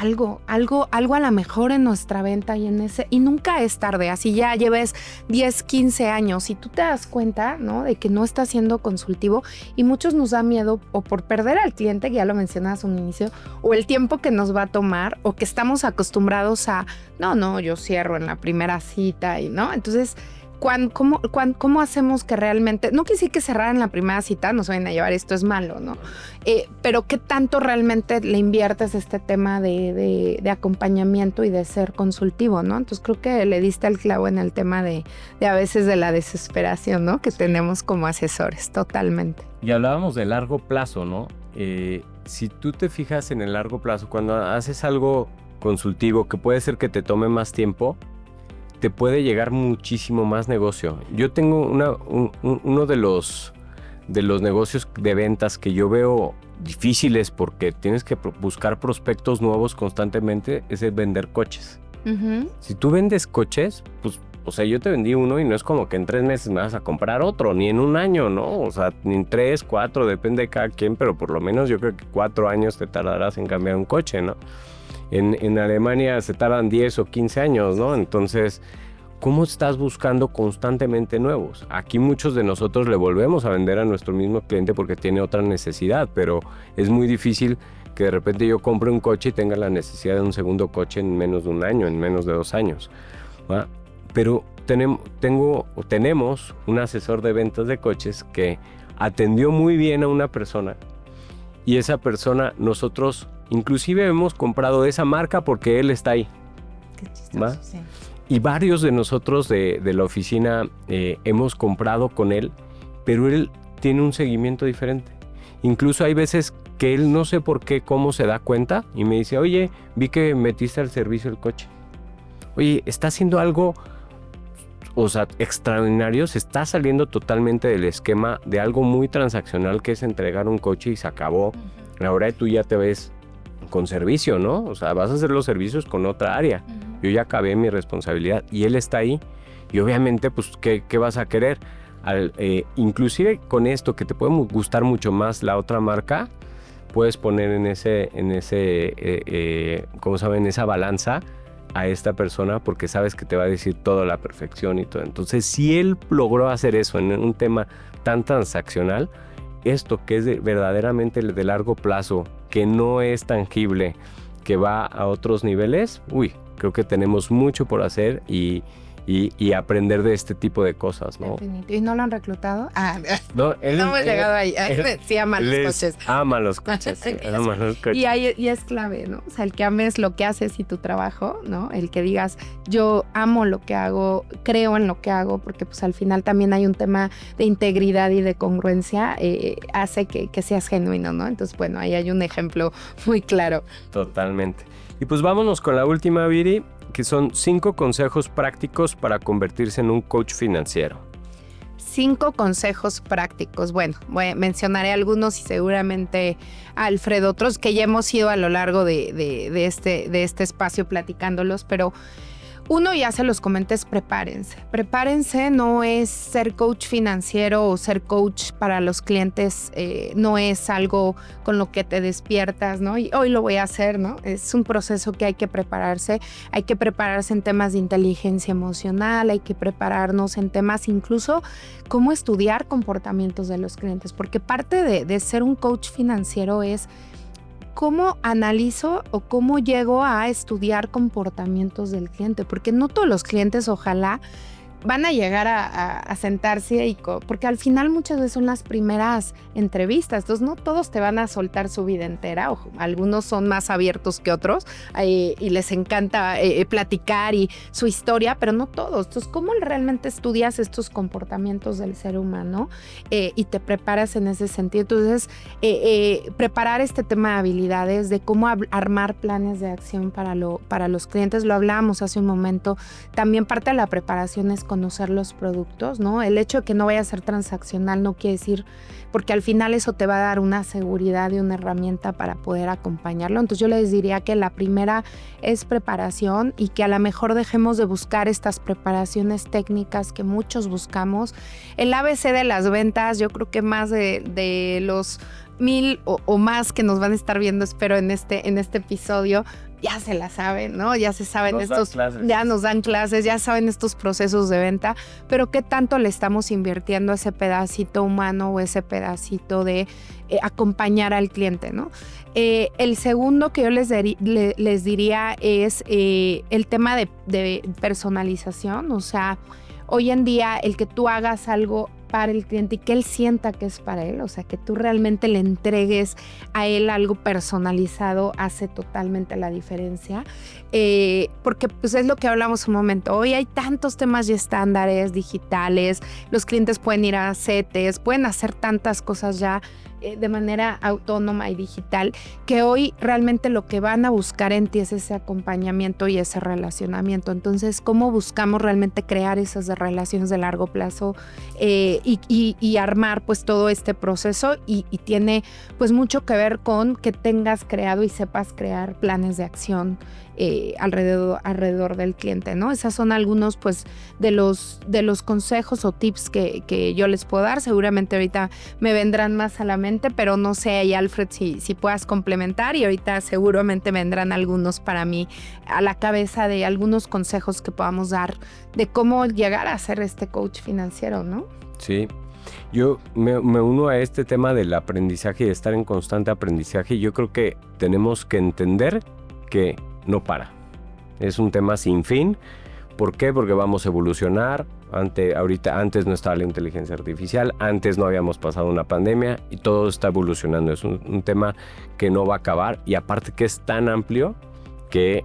Algo a lo mejor en nuestra venta y nunca es tarde, así ya lleves 10, 15 años y tú te das cuenta, ¿no? De que no estás siendo consultivo y muchos nos da miedo o por perder al cliente, que ya lo mencionabas un inicio, o el tiempo que nos va a tomar o que estamos acostumbrados a, no, yo cierro en la primera cita y, ¿no? Entonces, ¿cómo hacemos que realmente, no quiere decir que cerrar en la primera cita nos vayan a llevar, esto es malo, ¿no? Pero ¿qué tanto realmente le inviertes este tema de acompañamiento y de ser consultivo, ¿no? Entonces creo que le diste el clavo en el tema de a veces de la desesperación, ¿no? Que tenemos como asesores, totalmente. Y hablábamos de largo plazo, ¿no? Si tú te fijas en el largo plazo, cuando haces algo consultivo que puede ser que te tome más tiempo, te puede llegar muchísimo más negocio. Yo tengo uno de los negocios de ventas que yo veo difíciles porque tienes que buscar prospectos nuevos constantemente, es el vender coches. Uh-huh. Si tú vendes coches, pues, o sea, yo te vendí uno y no es como que en 3 meses me vas a comprar otro, ni en un año, ¿no? O sea, ni en 3, 4, depende de cada quien, pero por lo menos yo creo que 4 años te tardarás en cambiar un coche, ¿no? En Alemania se tardan 10 o 15 años, ¿no? Entonces, ¿cómo estás buscando constantemente nuevos? Aquí muchos de nosotros le volvemos a vender a nuestro mismo cliente porque tiene otra necesidad, pero es muy difícil que de repente yo compre un coche y tenga la necesidad de un segundo coche en menos de un año, en menos de 2 años, ¿va? Pero tenemos un asesor de ventas de coches que atendió muy bien a una persona y esa persona nosotros inclusive hemos comprado esa marca porque él está ahí. Qué chistoso, sí. Y varios de nosotros de la oficina hemos comprado con él, pero él tiene un seguimiento diferente. Incluso hay veces que él no sé por qué, cómo se da cuenta y me dice, oye, vi que metiste al servicio el coche. Oye, está haciendo algo, o sea, extraordinario, se está saliendo totalmente del esquema de algo muy transaccional que es entregar un coche y se acabó. Uh-huh. Ahora tú ya te ves con servicio, ¿no? O sea, vas a hacer los servicios con otra área. Uh-huh. Yo ya acabé mi responsabilidad y él está ahí. Y obviamente, pues, ¿qué vas a querer? Inclusive con esto, que te puede gustar mucho más la otra marca, puedes poner en ¿cómo saben? Esa balanza a esta persona porque sabes que te va a decir todo a la perfección y todo. Entonces, si él logró hacer eso en un tema tan transaccional, esto que es verdaderamente de largo plazo, que no es tangible, que va a otros niveles, creo que tenemos mucho por hacer y aprender de este tipo de cosas, ¿no? Definitivo. ¿Y no lo han reclutado? No, hemos llegado ahí. Sí, ama los coches. Ama los coches. Sí, ama los coches. Y es clave, ¿no? O sea, el que ames lo que haces y tu trabajo, ¿no? El que digas, yo amo lo que hago, creo en lo que hago, porque pues al final también hay un tema de integridad y de congruencia, hace que seas genuino, ¿no? Entonces, bueno, ahí hay un ejemplo muy claro. Totalmente. Y pues vámonos con la última, Viri, que son 5 consejos prácticos para convertirse en un coach financiero. 5 consejos prácticos. Bueno, mencionaré algunos y seguramente Alfred otros que ya hemos ido a lo largo de este espacio platicándolos, pero uno ya se los comenté, es prepárense. Prepárense no es ser coach financiero o ser coach para los clientes, no es algo con lo que te despiertas, ¿no? Y hoy lo voy a hacer, ¿no? Es un proceso que hay que prepararse en temas de inteligencia emocional, hay que prepararnos en temas incluso cómo estudiar comportamientos de los clientes, porque parte de ser un coach financiero es cómo analizo o cómo llego a estudiar comportamientos del cliente, porque no todos los clientes ojalá van a llegar a sentarse porque al final muchas veces son las primeras entrevistas, entonces no todos te van a soltar su vida entera, ojo, algunos son más abiertos que otros y les encanta platicar y su historia, pero no todos. Entonces, ¿cómo realmente estudias estos comportamientos del ser humano y te preparas en ese sentido? Entonces, preparar este tema de habilidades, de cómo armar planes de acción para los clientes, lo hablábamos hace un momento. También parte de la preparación es conocer los productos, ¿no? El hecho de que no vaya a ser transaccional no quiere decir, porque al final eso te va a dar una seguridad y una herramienta para poder acompañarlo. Entonces yo les diría que la primera es preparación y que a lo mejor dejemos de buscar estas preparaciones técnicas que muchos buscamos. El ABC de las ventas, yo creo que más de los 1000 o más que nos van a estar viendo, espero en este episodio, ya se la saben, ¿no? Ya se saben ya nos dan clases, ya saben estos procesos de venta, pero ¿qué tanto le estamos invirtiendo a ese pedacito humano o ese pedacito de acompañar al cliente, ¿no? El segundo que yo les diría es el tema de personalización, o sea, hoy en día el que tú hagas algo para el cliente y que él sienta que es para él, o sea, que tú realmente le entregues a él algo personalizado hace totalmente la diferencia, porque pues es lo que hablamos un momento. Hoy hay tantos temas y estándares digitales, los clientes pueden ir a CETES, pueden hacer tantas cosas ya de manera autónoma y digital, que hoy realmente lo que van a buscar en ti es ese acompañamiento y ese relacionamiento. Entonces, ¿cómo buscamos realmente crear esas relaciones de largo plazo y armar pues todo este proceso? Y tiene pues mucho que ver con que tengas creado y sepas crear planes de acción alrededor del cliente, ¿no? Esas son algunos pues de los consejos o tips que yo les puedo dar. Seguramente ahorita me vendrán más a la mente, pero no sé ahí, Alfred, si puedas complementar, y ahorita seguramente vendrán algunos para mí a la cabeza de algunos consejos que podamos dar de cómo llegar a ser este coach financiero, ¿no? Sí. Yo me uno a este tema del aprendizaje y de estar en constante aprendizaje. Yo creo que tenemos que entender que no para. Es un tema sin fin. ¿Por qué? Porque vamos a evolucionar. Antes no estaba la inteligencia artificial, antes no habíamos pasado una pandemia y todo está evolucionando. Es un tema que no va a acabar, y aparte que es tan amplio que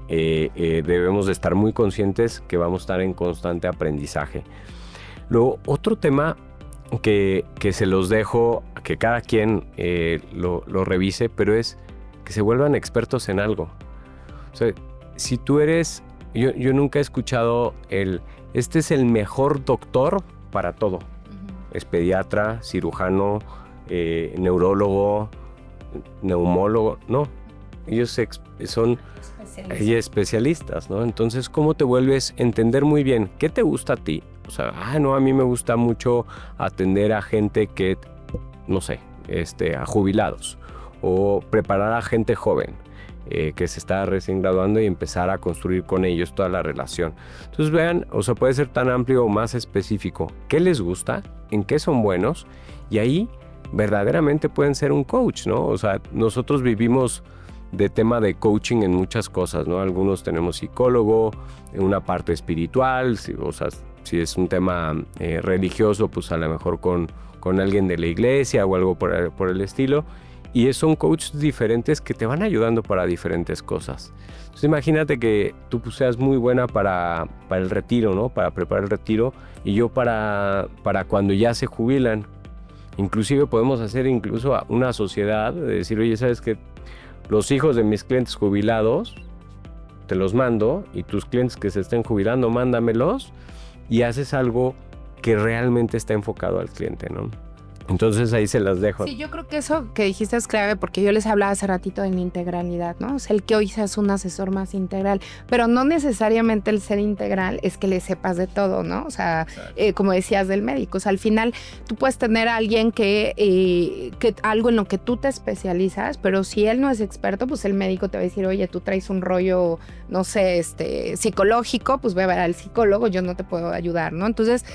debemos de estar muy conscientes que vamos a estar en constante aprendizaje. Luego, otro tema que se los dejo a que cada quien lo revise, pero es que se vuelvan expertos en algo. O sea, si tú eres... Yo nunca he escuchado este es el mejor doctor para todo. Es pediatra, cirujano, neurólogo, neumólogo. No, ellos son especialistas, ¿no? Entonces, ¿cómo te vuelves a entender muy bien qué te gusta a ti? O sea, a mí me gusta mucho atender a gente que, no sé, a jubilados, o preparar a gente joven que se está recién graduando y empezar a construir con ellos toda la relación. Entonces vean, o sea, puede ser tan amplio o más específico. ¿Qué les gusta? ¿En qué son buenos? Y ahí verdaderamente pueden ser un coach, ¿no? O sea, nosotros vivimos de tema de coaching en muchas cosas, ¿no? Algunos tenemos psicólogo, en una parte espiritual, o sea, si es un tema religioso, pues a lo mejor con alguien de la iglesia o algo por el estilo. Y son coaches diferentes que te van ayudando para diferentes cosas. Entonces imagínate que tú seas muy buena para el retiro, ¿no? Para preparar el retiro, y yo para cuando ya se jubilan. Inclusive podemos hacer una sociedad de decir, oye, ¿sabes qué? Los hijos de mis clientes jubilados te los mando, y tus clientes que se estén jubilando, mándamelos, y haces algo que realmente está enfocado al cliente, ¿no? Entonces ahí se las dejo. Sí, yo creo que eso que dijiste es clave, porque yo les hablaba hace ratito de la integralidad, ¿no? O sea, el que hoy seas un asesor más integral, pero no necesariamente el ser integral es que le sepas de todo, ¿no? O sea, como decías del médico, o sea, al final tú puedes tener a alguien que algo en lo que tú te especializas, pero si él no es experto, pues el médico te va a decir, oye, tú traes un rollo, no sé, psicológico, pues ve a ver al psicólogo, yo no te puedo ayudar, ¿no? Entonces,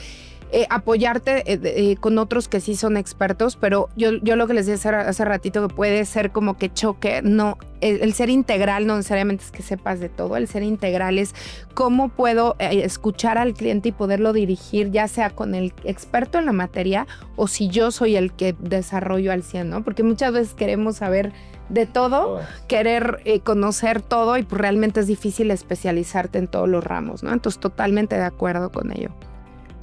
apoyarte con otros que sí son expertos, pero yo lo que les decía hace ratito, que puede ser como que choque, no, el ser integral no necesariamente es que sepas de todo, el ser integral es cómo puedo escuchar al cliente y poderlo dirigir, ya sea con el experto en la materia o si yo soy el que desarrollo al 100, ¿no? Porque muchas veces queremos saber de todo, querer conocer todo, y pues realmente es difícil especializarte en todos los ramos, ¿no? Entonces, totalmente de acuerdo con ello.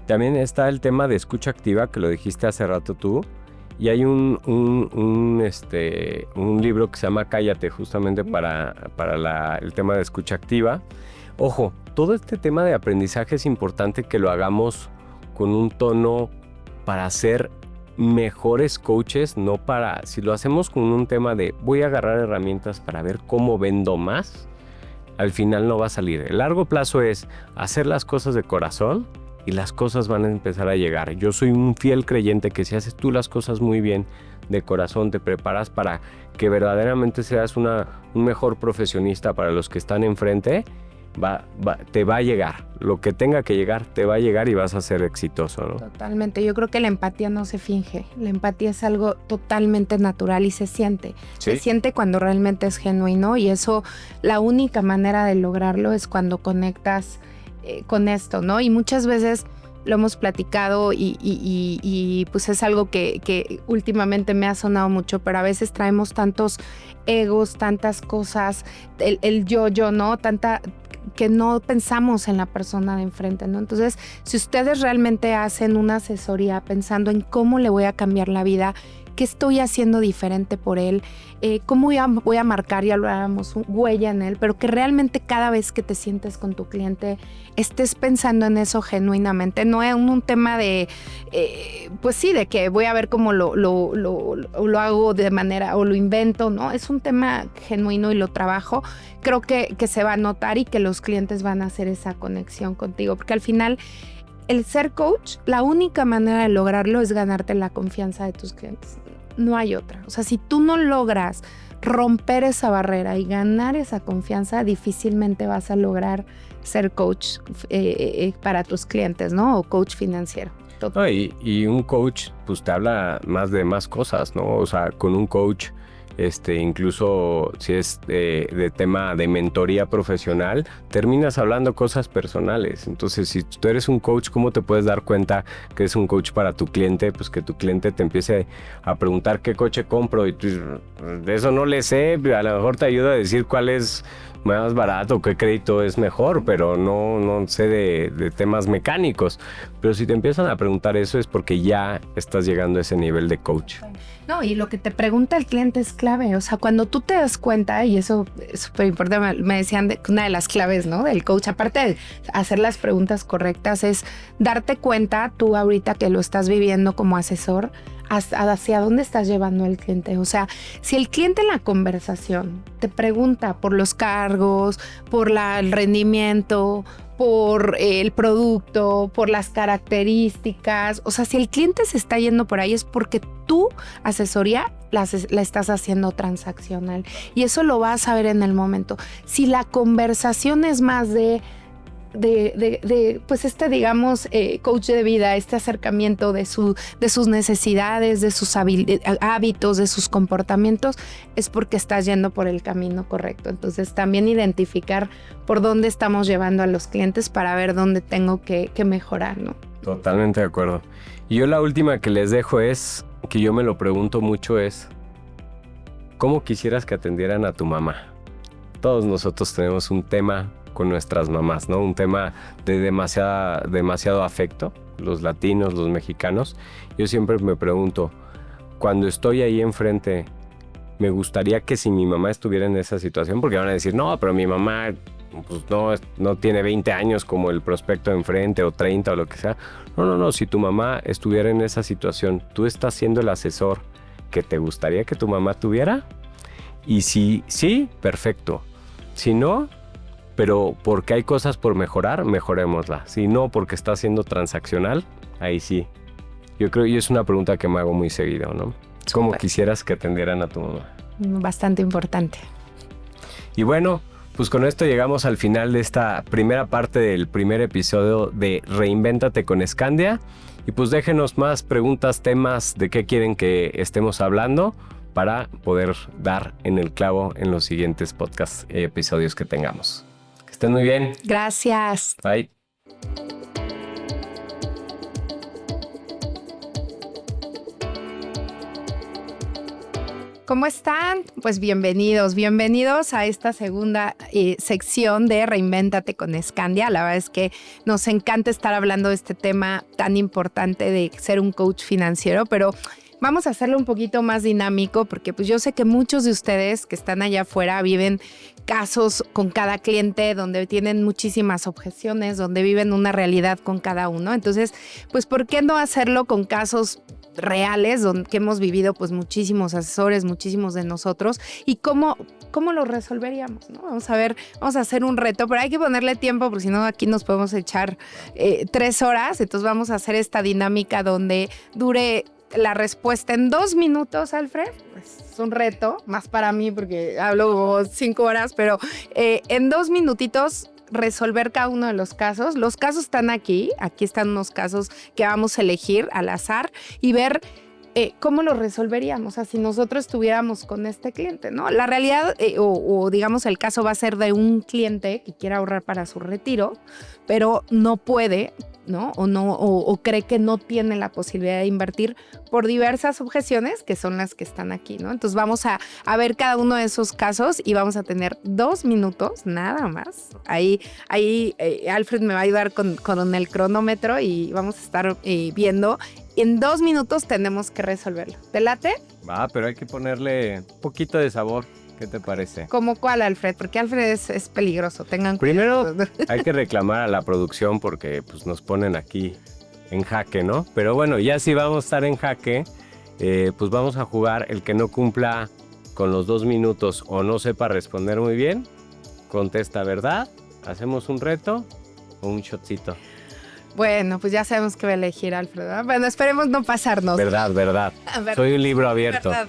También está el tema de escucha activa, que lo dijiste hace rato tú, y hay un libro que se llama Cállate, justamente para el tema de escucha activa. Ojo, todo este tema de aprendizaje es importante que lo hagamos con un tono para ser mejores coaches, no para... Si lo hacemos con un tema de voy a agarrar herramientas para ver cómo vendo más, al final no va a salir. El largo plazo es hacer las cosas de corazón, y las cosas van a empezar a llegar. Yo soy un fiel creyente que si haces tú las cosas muy bien, de corazón, te preparas para que verdaderamente seas un mejor profesionista para los que están enfrente, te va a llegar. Lo que tenga que llegar, te va a llegar y vas a ser exitoso, ¿no? Totalmente. Yo creo que la empatía no se finge. La empatía es algo totalmente natural y se siente. ¿Sí? Se siente cuando realmente es genuino, y eso, la única manera de lograrlo es cuando conectas con esto, ¿no? Y muchas veces lo hemos platicado y pues es algo que últimamente me ha sonado mucho, pero a veces traemos tantos egos, tantas cosas, el yo, ¿no? Tanta que no pensamos en la persona de enfrente, ¿no? Entonces, si ustedes realmente hacen una asesoría pensando en cómo le voy a cambiar la vida, qué estoy haciendo diferente por él, cómo voy a marcar, ya lo hablábamos, huella en él, pero que realmente cada vez que te sientes con tu cliente estés pensando en eso genuinamente, no es un tema de, pues sí, de que voy a ver cómo lo hago de manera, o lo invento, ¿no? Es un tema genuino y lo trabajo. Creo que se va a notar y que los clientes van a hacer esa conexión contigo, porque al final el ser coach, la única manera de lograrlo es ganarte la confianza de tus clientes. No hay otra. O sea, si tú no logras romper esa barrera y ganar esa confianza, difícilmente vas a lograr ser coach para tus clientes, ¿no? O coach financiero. No, y un coach, pues te habla más cosas, ¿no? O sea, con un coach, incluso si es de tema de mentoría profesional, terminas hablando cosas personales. Entonces, si tú eres un coach, ¿cómo te puedes dar cuenta que es un coach para tu cliente? Pues que tu cliente te empiece a preguntar qué coche compro y tú, de eso no le sé, a lo mejor te ayuda a decir cuál es más barato, qué crédito es mejor, pero no sé de temas mecánicos. Pero si te empiezan a preguntar eso es porque ya estás llegando a ese nivel de coach. No, y lo que te pregunta el cliente es clave. O sea, cuando tú te das cuenta, y eso es súper importante, me decían que una de las claves, ¿no? Del coach, aparte de hacer las preguntas correctas, es darte cuenta tú ahorita que lo estás viviendo como asesor, hacia dónde estás llevando al cliente. O sea, si el cliente en la conversación te pregunta por los cargos, por el rendimiento, por el producto, por las características, o sea, si el cliente se está yendo por ahí es porque tu asesoría la estás haciendo transaccional y eso lo vas a ver en el momento. Si la conversación es más de pues digamos, coach de vida, este acercamiento de sus necesidades, de sus hábitos, de sus comportamientos, es porque estás yendo por el camino correcto. Entonces también identificar por dónde estamos llevando a los clientes para ver dónde tengo que mejorar, ¿no? Totalmente de acuerdo. Y yo la última que les dejo es, que yo me lo pregunto mucho es, ¿cómo quisieras que atendieran a tu mamá? Todos nosotros tenemos un tema con nuestras mamás, ¿no? Un tema de demasiado afecto, los latinos, los mexicanos. Yo siempre me pregunto, cuando estoy ahí enfrente, me gustaría que si mi mamá estuviera en esa situación, porque van a decir, no, pero mi mamá pues no tiene 20 años como el prospecto de enfrente o 30 o lo que sea. No, si tu mamá estuviera en esa situación, ¿tú estás siendo el asesor que te gustaría que tu mamá tuviera? Y si sí, perfecto. Si no, pero porque hay cosas por mejorar, mejorémosla. Si no, porque está siendo transaccional, ahí sí. Yo creo, y es una pregunta que me hago muy seguido, ¿no? ¿Cómo quisieras que atendieran a tu mamá? Bastante importante. Y bueno, pues con esto llegamos al final de esta primera parte del primer episodio de Reinvéntate con Scandia. Y pues déjenos más preguntas, temas de qué quieren que estemos hablando para poder dar en el clavo en los siguientes podcasts y episodios que tengamos. Que estén muy bien. Gracias. Bye. ¿Cómo están? Pues bienvenidos a esta segunda sección de Reinvéntate con Scandia. La verdad es que nos encanta estar hablando de este tema tan importante de ser un coach financiero, pero vamos a hacerlo un poquito más dinámico porque pues yo sé que muchos de ustedes que están allá afuera viven casos con cada cliente donde tienen muchísimas objeciones, donde viven una realidad con cada uno. Entonces, pues ¿por qué no hacerlo con casos reales que hemos vivido pues muchísimos asesores, muchísimos de nosotros y cómo lo resolveríamos, ¿no? Vamos a hacer un reto, pero hay que ponerle tiempo porque si no aquí nos podemos echar 3 horas, entonces vamos a hacer esta dinámica donde dure la respuesta en 2 minutos, Alfred. Pues es un reto, más para mí porque hablo 5 horas, pero en 2 minutitos resolver cada uno de los casos. Los casos están aquí están unos casos que vamos a elegir al azar y ver cómo lo resolveríamos, o sea, si nosotros estuviéramos con este cliente, ¿no? La realidad, o digamos el caso va a ser de un cliente que quiere ahorrar para su retiro, pero no puede ¿no? O cree que no tiene la posibilidad de invertir por diversas objeciones que son las que están aquí, ¿no? Entonces vamos a ver cada uno de esos casos y vamos a tener 2 minutos, nada más. Ahí Alfred me va a ayudar con el cronómetro y vamos a estar viendo. En 2 minutos tenemos que resolverlo. ¿Te late? Va, pero hay que ponerle un poquito de sabor. ¿Qué te parece? ¿Cómo cuál, Alfred? Porque Alfred es peligroso. Tengan Primero cuidado. hay que reclamar a la producción porque pues, nos ponen aquí en jaque, ¿no? Pero bueno, ya si vamos a estar en jaque, pues vamos a jugar el que no cumpla con los 2 minutos o no sepa responder muy bien, contesta verdad, hacemos un reto o un shotcito. Bueno, pues ya sabemos qué va a elegir Alfred, ¿verdad? Bueno, esperemos no pasarnos. Verdad. Verdad. Soy un libro abierto. Verdad.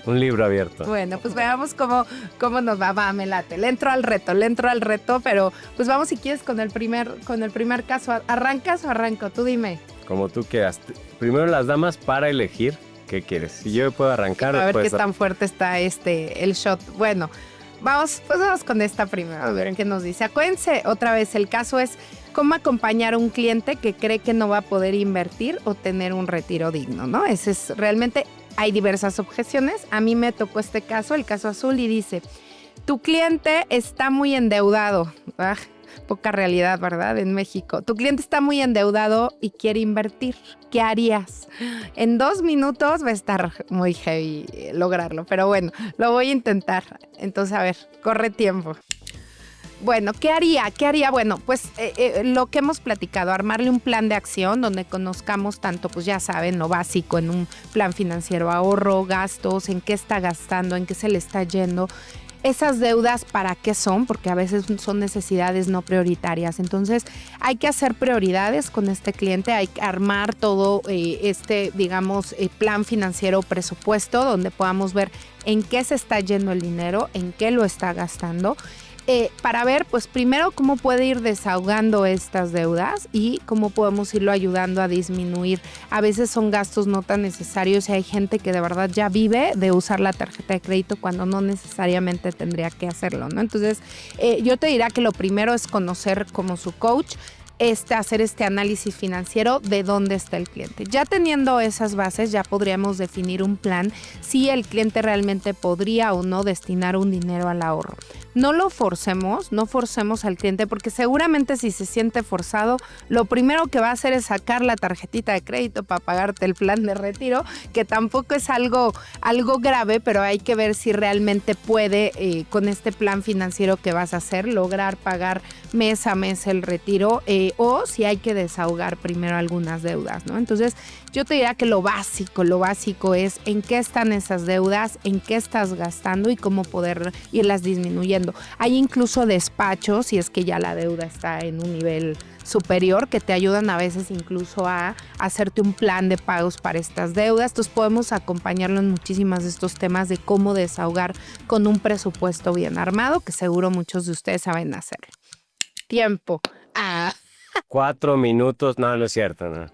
Un libro abierto. Bueno, pues veamos cómo nos va. Va, me late. Le entro al reto, pero pues vamos si quieres con el primer caso. ¿Arrancas o arranco? Tú dime. Como tú quieras. Primero las damas para elegir qué quieres. Si yo puedo arrancar. A ver pues, qué tan fuerte está el shot. Bueno, vamos con esta primero. A ver qué nos dice. Acuérdense, otra vez, el caso es cómo acompañar a un cliente que cree que no va a poder invertir o tener un retiro digno, ¿no? Ese es realmente, hay diversas objeciones. A mí me tocó este caso, el caso azul, y dice, tu cliente está muy endeudado. Poca realidad, ¿verdad? En México. Tu cliente está muy endeudado y quiere invertir. ¿Qué harías? En 2 minutos va a estar muy heavy lograrlo, pero bueno, lo voy a intentar. Entonces, a ver, corre tiempo. Bueno, ¿qué haría? Bueno, pues lo que hemos platicado, armarle un plan de acción donde conozcamos tanto, pues ya saben, lo básico en un plan financiero, ahorro, gastos, en qué está gastando, en qué se le está yendo. Esas deudas, ¿para qué son? Porque a veces son necesidades no prioritarias. Entonces, hay que hacer prioridades con este cliente, hay que armar todo plan financiero, presupuesto, donde podamos ver en qué se está yendo el dinero, en qué lo está gastando. Para ver, pues primero cómo puede ir desahogando estas deudas y cómo podemos irlo ayudando a disminuir. A veces son gastos no tan necesarios y hay gente que de verdad ya vive de usar la tarjeta de crédito cuando no necesariamente tendría que hacerlo, ¿no? Entonces, yo te diría que lo primero es conocer como su coach, hacer este análisis financiero de dónde está el cliente. Ya teniendo esas bases, ya podríamos definir un plan si el cliente realmente podría o no destinar un dinero al ahorro. No forcemos al cliente porque seguramente si se siente forzado, lo primero que va a hacer es sacar la tarjetita de crédito para pagarte el plan de retiro, que tampoco es algo grave, pero hay que ver si realmente puede con este plan financiero que vas a hacer lograr pagar mes a mes el retiro o si hay que desahogar primero algunas deudas, ¿no? Entonces, yo te diría que lo básico es en qué están esas deudas, en qué estás gastando y cómo poder irlas disminuyendo. Hay incluso despachos, si es que ya la deuda está en un nivel superior, que te ayudan a veces incluso a hacerte un plan de pagos para estas deudas. Entonces podemos acompañarlo en muchísimas de estos temas de cómo desahogar con un presupuesto bien armado, que seguro muchos de ustedes saben hacerlo. Tiempo. 4 minutos, no es cierto, no.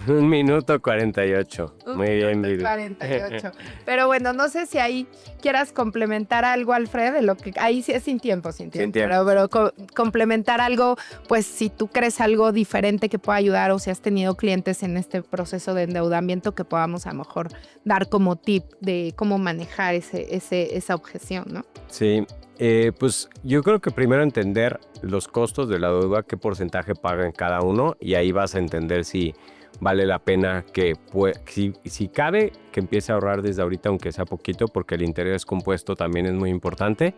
1 minuto 48. Muy bien, Vivi. 48. Pero bueno, no sé si ahí quieras complementar algo, Alfred, de lo que ahí sí es sin tiempo. Pero complementar algo, pues si tú crees algo diferente que pueda ayudar o si has tenido clientes en este proceso de endeudamiento que podamos a lo mejor dar como tip de cómo manejar esa objeción, ¿no? Sí. Pues yo creo que primero entender los costos de la deuda, qué porcentaje pagan cada uno y ahí vas a entender si vale la pena que, si cabe, que empiece a ahorrar desde ahorita, aunque sea poquito, porque el interés compuesto también es muy importante.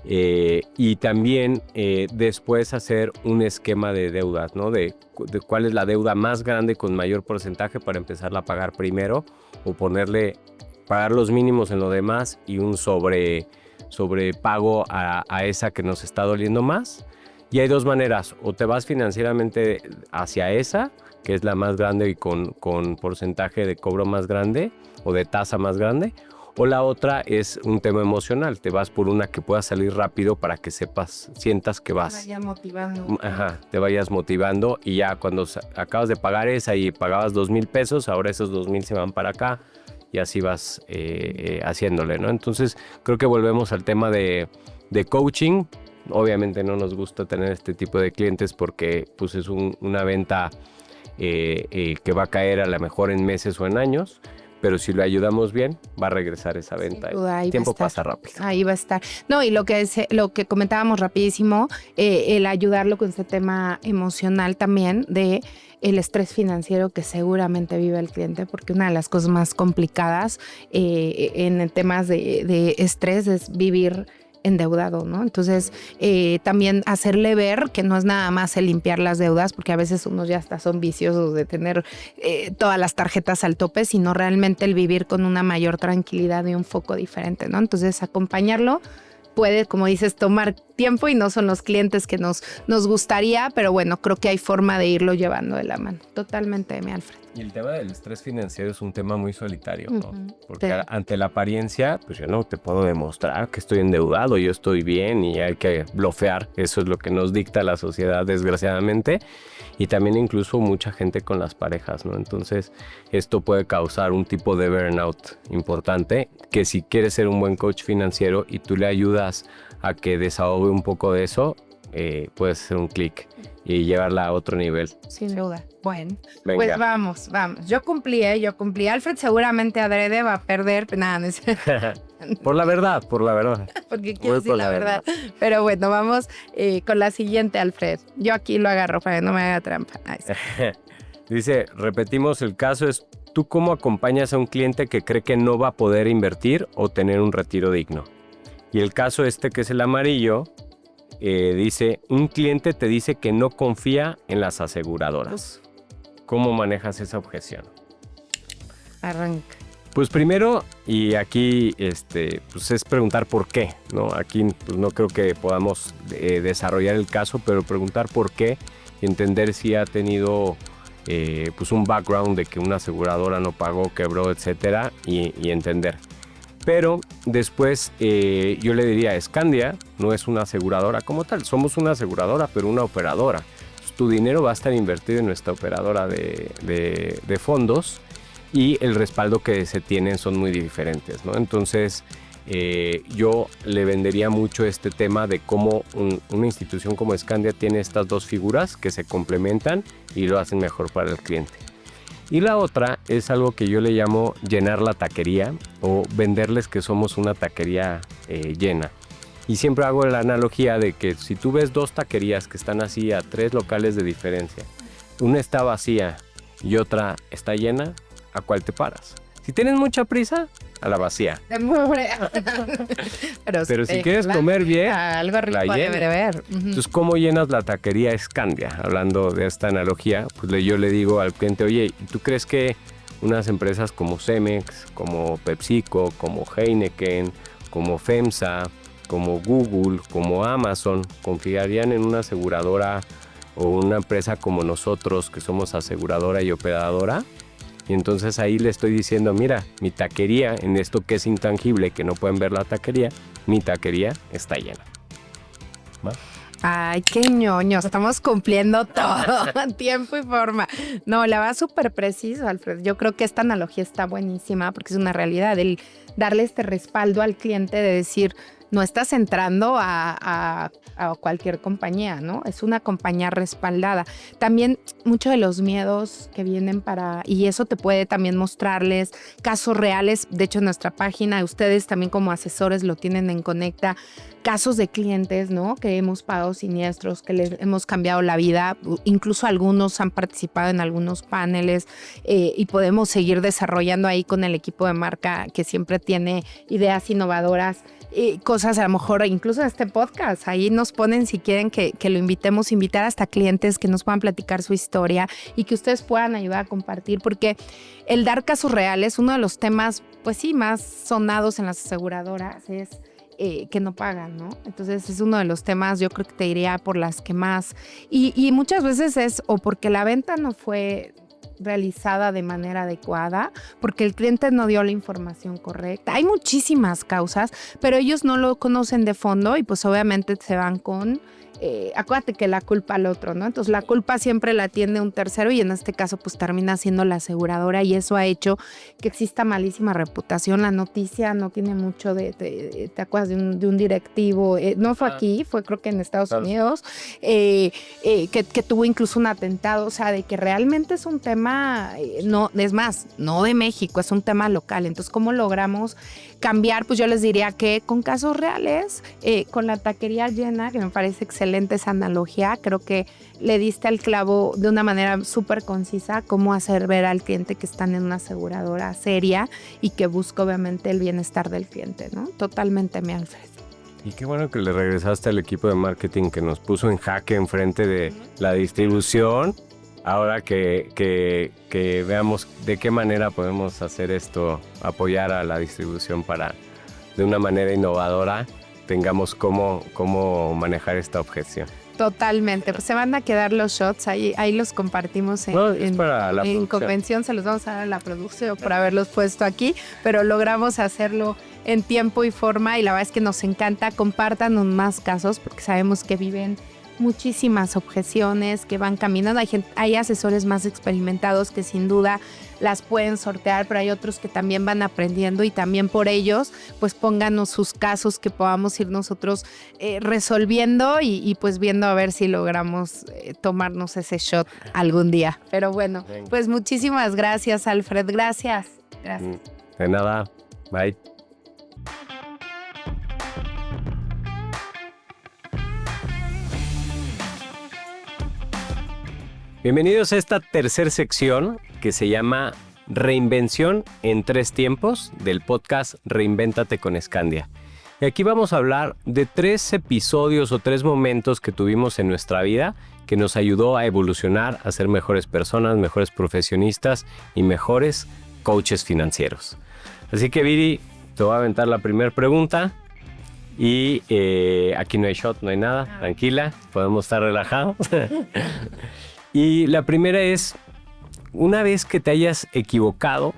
Y también después hacer un esquema de deudas, ¿no? De cuál es la deuda más grande con mayor porcentaje para empezarla a pagar primero o pagar los mínimos en lo demás y un sobrepago a esa que nos está doliendo más. Y hay 2 maneras, o te vas financieramente hacia esa, que es la más grande y con porcentaje de cobro más grande o de tasa más grande, o la otra es un tema emocional, te vas por una que pueda salir rápido para que sientas que vas. Te vaya motivando. Ajá, te vayas motivando y ya cuando acabas de pagar esa y pagabas 2,000 pesos, ahora esos 2,000 se van para acá. Y así vas haciéndole, ¿no? Entonces, creo que volvemos al tema de coaching Obviamente no nos gusta tener este tipo de clientes porque pues es una venta que va a caer a lo mejor en meses o en años, pero si lo ayudamos bien, va a regresar esa venta. Sin duda, ahí El tiempo va a estar. pasa rápido. Ahí va a estar. No, y lo que comentábamos rapidísimo, el ayudarlo con este tema emocional también de el estrés financiero que seguramente vive el cliente, porque una de las cosas más complicadas en temas de estrés es vivir endeudado, ¿no? Entonces, también hacerle ver que no es nada más el limpiar las deudas, porque a veces unos ya hasta son viciosos de tener todas las tarjetas al tope, sino realmente el vivir con una mayor tranquilidad y un foco diferente, ¿no? Entonces, acompañarlo puede, como dices, tomar tiempo y no son los clientes que nos gustaría, pero bueno, creo que hay forma de irlo llevando de la mano. Totalmente, mi Alfred. Y el tema del estrés financiero es un tema muy solitario, ¿no? Ujú. Porque Sí. ante la apariencia, pues yo no te puedo demostrar que estoy endeudado, yo estoy bien y hay que blofear. Eso es lo que nos dicta la sociedad, desgraciadamente. Y también incluso mucha gente con las parejas, ¿no? Entonces, esto puede causar un tipo de burnout importante, que si quieres ser un buen coach financiero y tú le ayudas a que desahogue un poco de eso, puedes hacer un clic y llevarla a otro nivel. Sin duda. Bueno, Venga. pues vamos. Yo cumplí. Alfred seguramente adrede va a perder. Nada, no es Por la verdad. porque Voy quiero decir por la la verdad. Pero bueno, vamos con la siguiente, Alfred. Yo aquí lo agarro para que no me haga trampa. Ay, sí. Dice, repetimos, el caso es, ¿tú cómo acompañas a un cliente que cree que no va a poder invertir o tener un retiro digno? Y el caso que es el amarillo, dice, un cliente te dice que no confía en las aseguradoras. ¿Cómo manejas esa objeción? Arranca. Pues primero, y aquí pues es preguntar por qué, ¿no? Aquí pues no creo que podamos desarrollar el caso, pero preguntar por qué y entender si ha tenido pues un background de que una aseguradora no pagó, quebró, etcétera, y entender. Pero después yo le diría, Scandia no es una aseguradora como tal, somos una aseguradora, pero una operadora. Entonces, tu dinero va a estar invertido en nuestra operadora de fondos y el respaldo que se tienen son muy diferentes, ¿no? Entonces, yo le vendería mucho este tema de cómo una institución como Scandia tiene estas dos figuras que se complementan y lo hacen mejor para el cliente. Y la otra es algo que yo le llamo llenar la taquería o venderles que somos una taquería llena. Y siempre hago la analogía de que si tú ves dos taquerías que están así a 3 locales de diferencia, una está vacía y otra está llena, ¿a cuál te paras? Si tienes mucha prisa, a la vacía. Pero si quieres comer bien, algo rico la de llena. ver. Entonces, ¿cómo llenas la taquería Scandia? Hablando de esta analogía, pues yo le digo al cliente, oye, ¿tú crees que unas empresas como Cemex, como PepsiCo, como Heineken, como FEMSA, como Google, como Amazon, confiarían en una aseguradora o una empresa como nosotros, que somos aseguradora y operadora? Y entonces ahí le estoy diciendo, mira, mi taquería, en esto que es intangible, que no pueden ver la taquería, mi taquería está llena. ¿Va? Ay, qué ñoño, estamos cumpliendo todo, tiempo y forma. No, la va súper preciso, Alfred. Yo creo que esta analogía está buenísima porque es una realidad, el darle este respaldo al cliente de decir, no estás entrando a cualquier compañía, ¿no? Es una compañía respaldada. También muchos de los miedos que vienen y eso te puede también mostrarles casos reales. De hecho, en nuestra página, ustedes también como asesores lo tienen en Conecta, casos de clientes, ¿no? Que hemos pagado siniestros, que les hemos cambiado la vida. Incluso algunos han participado en algunos paneles y podemos seguir desarrollando ahí con el equipo de marca que siempre tiene ideas innovadoras. Cosas a lo mejor incluso en este podcast, ahí nos ponen si quieren que lo invitar hasta clientes que nos puedan platicar su historia y que ustedes puedan ayudar a compartir, porque el dar casos reales, uno de los temas pues sí más sonados en las aseguradoras es que no pagan, ¿no? Entonces es uno de los temas, yo creo que te diría por las que más, y muchas veces es o porque la venta no fue realizada de manera adecuada, porque el cliente no dio la información correcta. Hay muchísimas causas, pero ellos no lo conocen de fondo y pues obviamente se van con acuérdate que la culpa al otro, ¿no? Entonces la culpa siempre la tiene un tercero y en este caso pues termina siendo la aseguradora y eso ha hecho que exista malísima reputación. La noticia no tiene mucho ¿te acuerdas de un directivo? No fue aquí, fue creo que en Estados Unidos, que tuvo incluso un atentado, o sea, de que realmente es un tema, no, es más, no de México, es un tema local. Entonces, ¿cómo logramos cambiar? Pues yo les diría que con casos reales, con la taquería llena, que me parece excelente esa analogía, creo que le diste al clavo de una manera súper concisa cómo hacer ver al cliente que están en una aseguradora seria y que busca obviamente el bienestar del cliente, ¿no? Totalmente, mi Alfred. Y qué bueno que le regresaste al equipo de marketing que nos puso en jaque enfrente de la distribución. Ahora que veamos de qué manera podemos hacer esto, apoyar a la distribución para, de una manera innovadora, tengamos cómo manejar esta objeción. Totalmente, pues se van a quedar los shots, ahí los compartimos en convención, se los vamos a dar a la producción por haberlos puesto aquí, pero logramos hacerlo en tiempo y forma y la verdad es que nos encanta. Compártanos más casos porque sabemos que viven muchísimas objeciones, que van caminando. Hay asesores más experimentados que sin duda las pueden sortear, pero hay otros que también van aprendiendo y también por ellos, pues pónganos sus casos que podamos ir nosotros resolviendo y pues viendo a ver si logramos tomarnos ese shot algún día. Pero bueno, pues muchísimas gracias, Alfred. Gracias. De nada. Bye. Bienvenidos a esta tercera sección que se llama Reinvención en 3 tiempos del podcast Reinvéntate con Scandia. Y aquí vamos a hablar de 3 episodios o 3 momentos que tuvimos en nuestra vida que nos ayudó a evolucionar, a ser mejores personas, mejores profesionistas y mejores coaches financieros. Así que Viri, te voy a aventar la primera pregunta y aquí no hay shot, no hay nada, tranquila, podemos estar relajados. Y la primera es, una vez que te hayas equivocado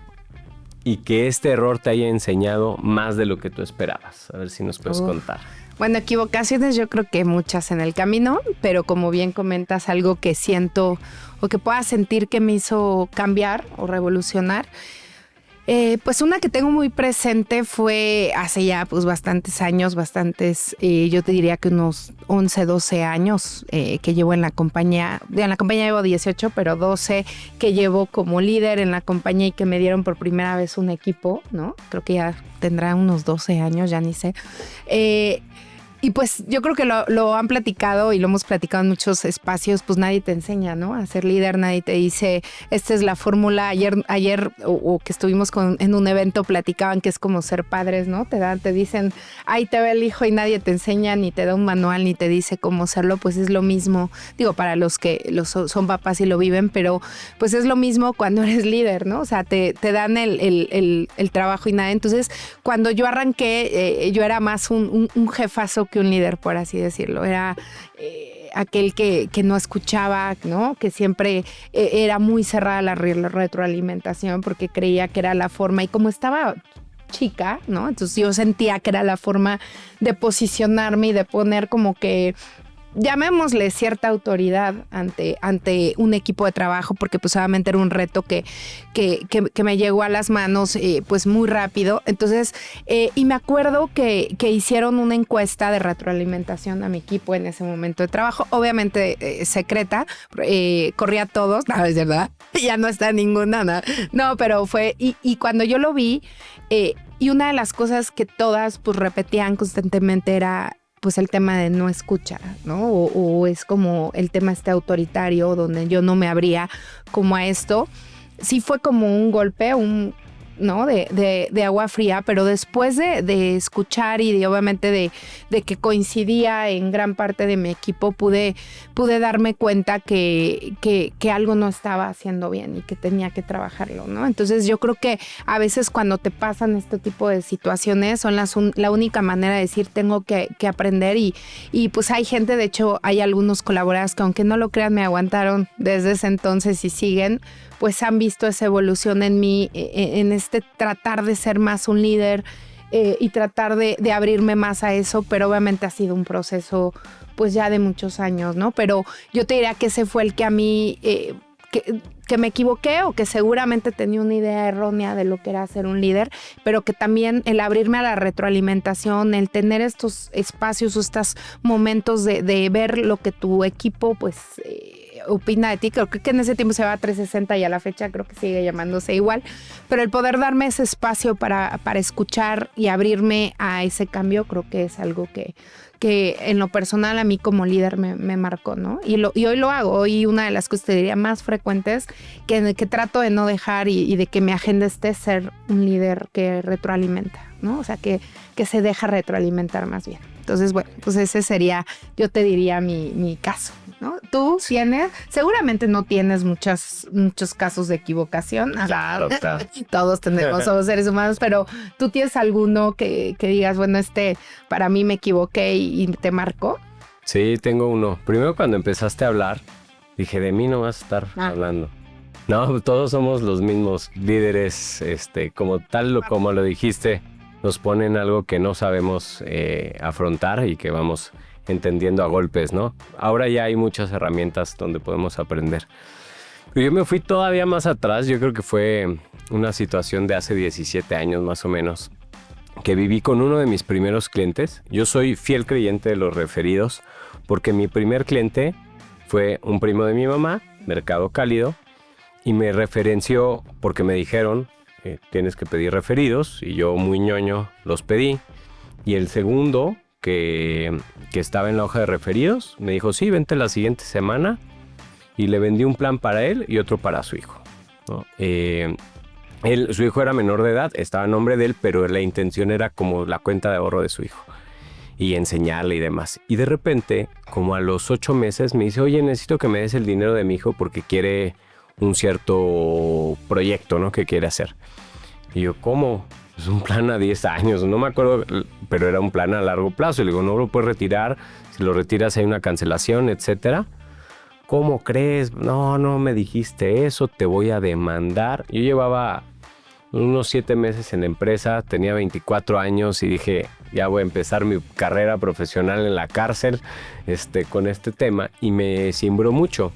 y que este error te haya enseñado más de lo que tú esperabas. A ver si nos puedes contar. Bueno, equivocaciones yo creo que muchas en el camino, pero como bien comentas, algo que siento o que pueda sentir que me hizo cambiar o revolucionar. Pues una que tengo muy presente fue hace ya pues bastantes años, yo te diría que unos 11, 12 años que llevo en la compañía. En la compañía llevo 18, pero 12 que llevo como líder en la compañía y que me dieron por primera vez un equipo, ¿no? Creo que ya tendrá unos 12 años, ya ni sé. Y pues yo creo que lo han platicado y lo hemos platicado en muchos espacios, pues nadie te enseña, ¿no? A ser líder, nadie te dice, esta es la fórmula. Ayer o que estuvimos en un evento platicaban que es como ser padres, ¿no? Te dicen, ahí te ve el hijo y nadie te enseña, ni te da un manual, ni te dice cómo hacerlo. Pues es lo mismo, digo, para los que son papás y lo viven, pero pues es lo mismo cuando eres líder, ¿no? O sea, te dan el trabajo y nada. Entonces, cuando yo arranqué, yo era más un jefazo que un líder, por así decirlo. Era aquel que no escuchaba, ¿no? Que siempre era muy cerrada la retroalimentación porque creía que era la forma. Y como estaba chica, ¿no? Entonces yo sentía que era la forma de posicionarme y de poner como que, llamémosle, cierta autoridad ante un equipo de trabajo, porque pues obviamente era un reto que me llegó a las manos pues muy rápido. Entonces, y me acuerdo que hicieron una encuesta de retroalimentación a mi equipo en ese momento de trabajo, obviamente secreta, corría a todos, no, es verdad, ya no está ninguna, no, pero fue, y cuando yo lo vi, y una de las cosas que todas pues repetían constantemente era pues el tema de no escucha, ¿no? O es como el tema autoritario donde yo no me abría como a esto. Sí fue como un golpe, ¿no? De agua fría, pero después de escuchar y obviamente de que coincidía en gran parte de mi equipo, pude darme cuenta que algo no estaba haciendo bien y que tenía que trabajarlo, ¿no? Entonces yo creo que a veces cuando te pasan este tipo de situaciones son la única manera de decir tengo que aprender y pues hay gente, de hecho hay algunos colaboradores que aunque no lo crean me aguantaron desde ese entonces y siguen, pues han visto esa evolución en mí, en este tratar de ser más un líder y tratar de abrirme más a eso, pero obviamente ha sido un proceso pues ya de muchos años, ¿no? Pero yo te diría que ese fue el que a mí, que me equivoqué o que seguramente tenía una idea errónea de lo que era ser un líder, pero que también el abrirme a la retroalimentación, el tener estos espacios o estos momentos de ver lo que tu equipo, pues, opina de ti. Creo que en ese tiempo se va a 360 y a la fecha creo que sigue llamándose igual, pero el poder darme ese espacio para escuchar y abrirme a ese cambio creo que es algo que en lo personal a mí como líder me marcó, ¿no? Y hoy lo hago. Hoy una de las cosas, te diría, más frecuentes que trato de no dejar y de que mi agenda esté ser un líder que retroalimenta, ¿no? O sea, que se deja retroalimentar más bien. Entonces, bueno, pues ese sería, yo te diría, mi caso, ¿no? Tú tienes, seguramente no tienes muchos casos de equivocación. Claro. Todos tenemos, somos seres humanos, pero tú tienes alguno que digas, bueno, para mí me equivoqué y te marcó. Sí, tengo uno. Primero, cuando empezaste a hablar, dije, de mí no vas a estar hablando. No, todos somos los mismos líderes, como lo dijiste, nos ponen algo que no sabemos afrontar y que vamos entendiendo a golpes, ¿no? Ahora ya hay muchas herramientas donde podemos aprender. Pero yo me fui todavía más atrás. Yo creo que fue una situación de hace 17 años más o menos, que viví con uno de mis primeros clientes. Yo soy fiel creyente de los referidos, porque mi primer cliente fue un primo de mi mamá, Mercado Cálido, y me referenció porque me dijeron, tienes que pedir referidos, y yo muy ñoño los pedí. Y el segundo, que estaba en la hoja de referidos, me dijo, sí, vente la siguiente semana, y le vendí un plan para él y otro para su hijo, ¿no? Su hijo era menor de edad, estaba a nombre de él, pero la intención era como la cuenta de ahorro de su hijo y enseñarle y demás. Y de repente, como a los 8 meses, me dice, oye, necesito que me des el dinero de mi hijo porque quiere un cierto proyecto, ¿no? Que quiere hacer. Y yo, ¿cómo? Es un plan a 10 años, no me acuerdo, pero era un plan a largo plazo. Y le digo, no lo puedes retirar, si lo retiras hay una cancelación, etcétera. ¿Cómo crees? No me dijiste eso, te voy a demandar. Yo llevaba unos 7 meses en la empresa, tenía 24 años y dije, ya voy a empezar mi carrera profesional en la cárcel con este tema, y me cimbró mucho.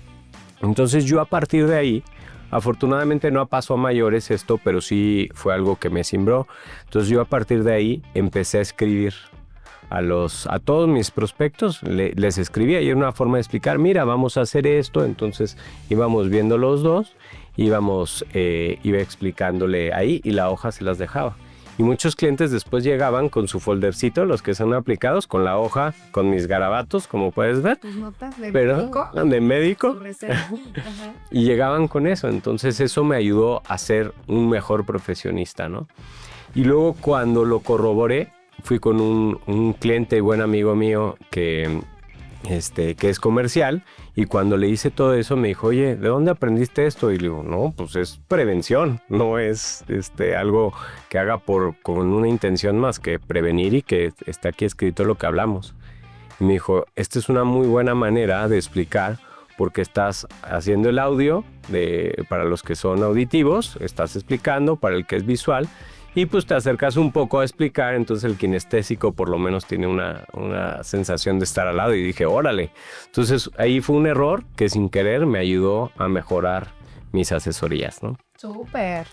Entonces yo a partir de ahí, afortunadamente no pasó a mayores esto, pero sí fue algo que me cimbró. Entonces yo a partir de ahí empecé a escribir a todos mis prospectos, les escribía, y era una forma de explicar, mira, vamos a hacer esto. Entonces íbamos viendo los dos, iba explicándole ahí, y la hoja se las dejaba. Y muchos clientes después llegaban con su foldercito, los que son aplicados, con la hoja, con mis garabatos, como puedes ver. Tus notas de médico. De médico. Tu reserva. Y llegaban con eso. Entonces eso me ayudó a ser un mejor profesionista, ¿no? Y luego cuando lo corroboré, fui con un cliente y buen amigo mío que es comercial, y cuando le hice todo eso me dijo, oye, ¿de dónde aprendiste esto? Y le digo, no, pues es prevención, no es algo que haga con una intención más que prevenir, y que está aquí escrito lo que hablamos. Y me dijo, esta es una muy buena manera de explicar, porque estás haciendo el audio para los que son auditivos, estás explicando para el que es visual, y pues te acercas un poco a explicar. Entonces el kinestésico por lo menos tiene una sensación de estar al lado, y dije, órale. Entonces ahí fue un error que sin querer me ayudó a mejorar mis asesorías, ¿no? Súper.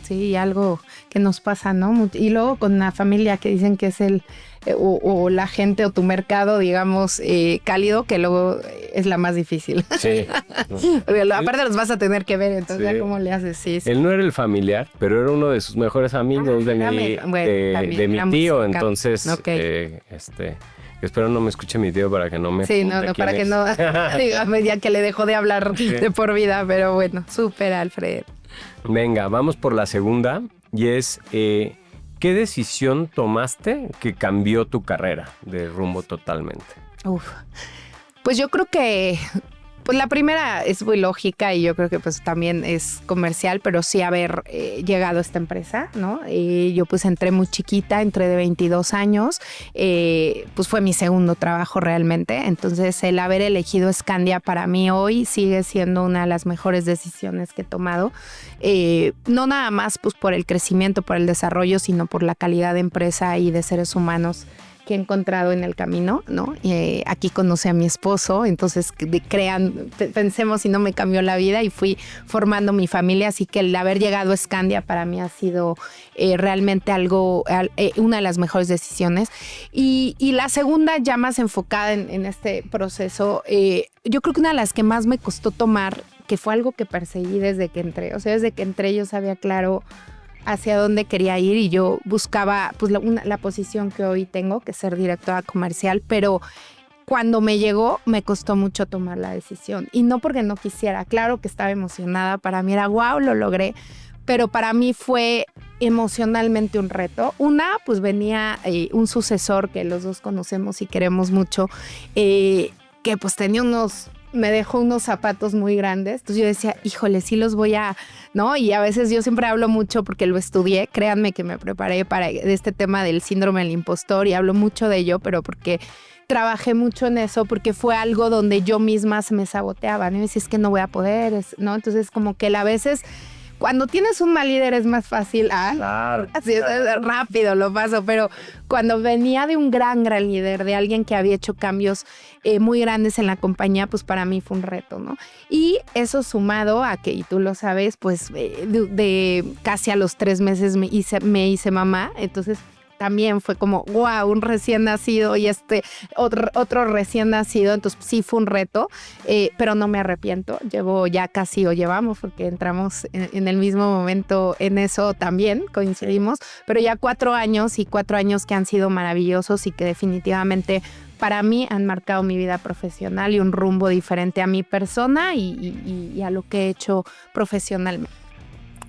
Sí, algo que nos pasa, ¿no? Y luego con la familia, que dicen que es o la gente o tu mercado, digamos, cálido, que luego es la más difícil. Sí. Aparte los vas a tener que ver, entonces sí. Ya cómo le haces. Sí. Él no era el familiar, pero era uno de sus mejores amigos de mi tío. Entonces, okay. Espero no me escuche mi tío para que no me... Sí, no, para que no... ya que le dejó de hablar de por vida, pero bueno, súper, Alfred. Venga, vamos por la segunda, y es, ¿qué decisión tomaste que cambió tu carrera de rumbo totalmente? Pues yo creo que... Pues la primera es muy lógica, y yo creo que pues también es comercial, pero sí haber llegado a esta empresa, ¿no? Yo pues entré muy chiquita, entré de 22 años, pues fue mi segundo trabajo realmente. Entonces el haber elegido Scandia para mí hoy sigue siendo una de las mejores decisiones que he tomado. No nada más pues por el crecimiento, por el desarrollo, sino por la calidad de empresa y de seres humanos que he encontrado en el camino, ¿no? Aquí conocí a mi esposo, entonces pensemos si no me cambió la vida y fui formando mi familia, así que el haber llegado a Scandia para mí ha sido realmente una de las mejores decisiones. Y la segunda, ya más enfocada en este proceso, yo creo que una de las que más me costó tomar, que fue algo que perseguí desde que entré, o sea, desde que entré yo sabía claro hacia dónde quería ir y yo buscaba pues la posición que hoy tengo, que es ser directora comercial, pero cuando me llegó me costó mucho tomar la decisión y no porque no quisiera, claro que estaba emocionada, para mí era wow, lo logré, pero para mí fue emocionalmente un reto. Pues venía un sucesor que los dos conocemos y queremos mucho, que pues me dejó unos zapatos muy grandes. Entonces yo decía, híjole, sí los voy a, ¿no? Y a veces yo siempre hablo mucho porque lo estudié. Créanme que me preparé para este tema del síndrome del impostor y hablo mucho de ello, pero porque trabajé mucho en eso, porque fue algo donde yo misma me saboteaba, ¿no? Y decía, es que no voy a poder, ¿no? Entonces como que a veces cuando tienes un mal líder es más fácil, claro. Así es rápido lo paso, pero cuando venía de un gran líder, de alguien que había hecho cambios muy grandes en la compañía, pues para mí fue un reto, ¿no? Y eso sumado a que, y tú lo sabes, pues de casi a los 3 meses me hice mamá, entonces también fue como, wow, un recién nacido y otro recién nacido. Entonces sí fue un reto, pero no me arrepiento. Llevamos, porque entramos en el mismo momento en eso también, coincidimos, pero ya 4 años que han sido maravillosos y que definitivamente para mí han marcado mi vida profesional y un rumbo diferente a mi persona y a lo que he hecho profesionalmente.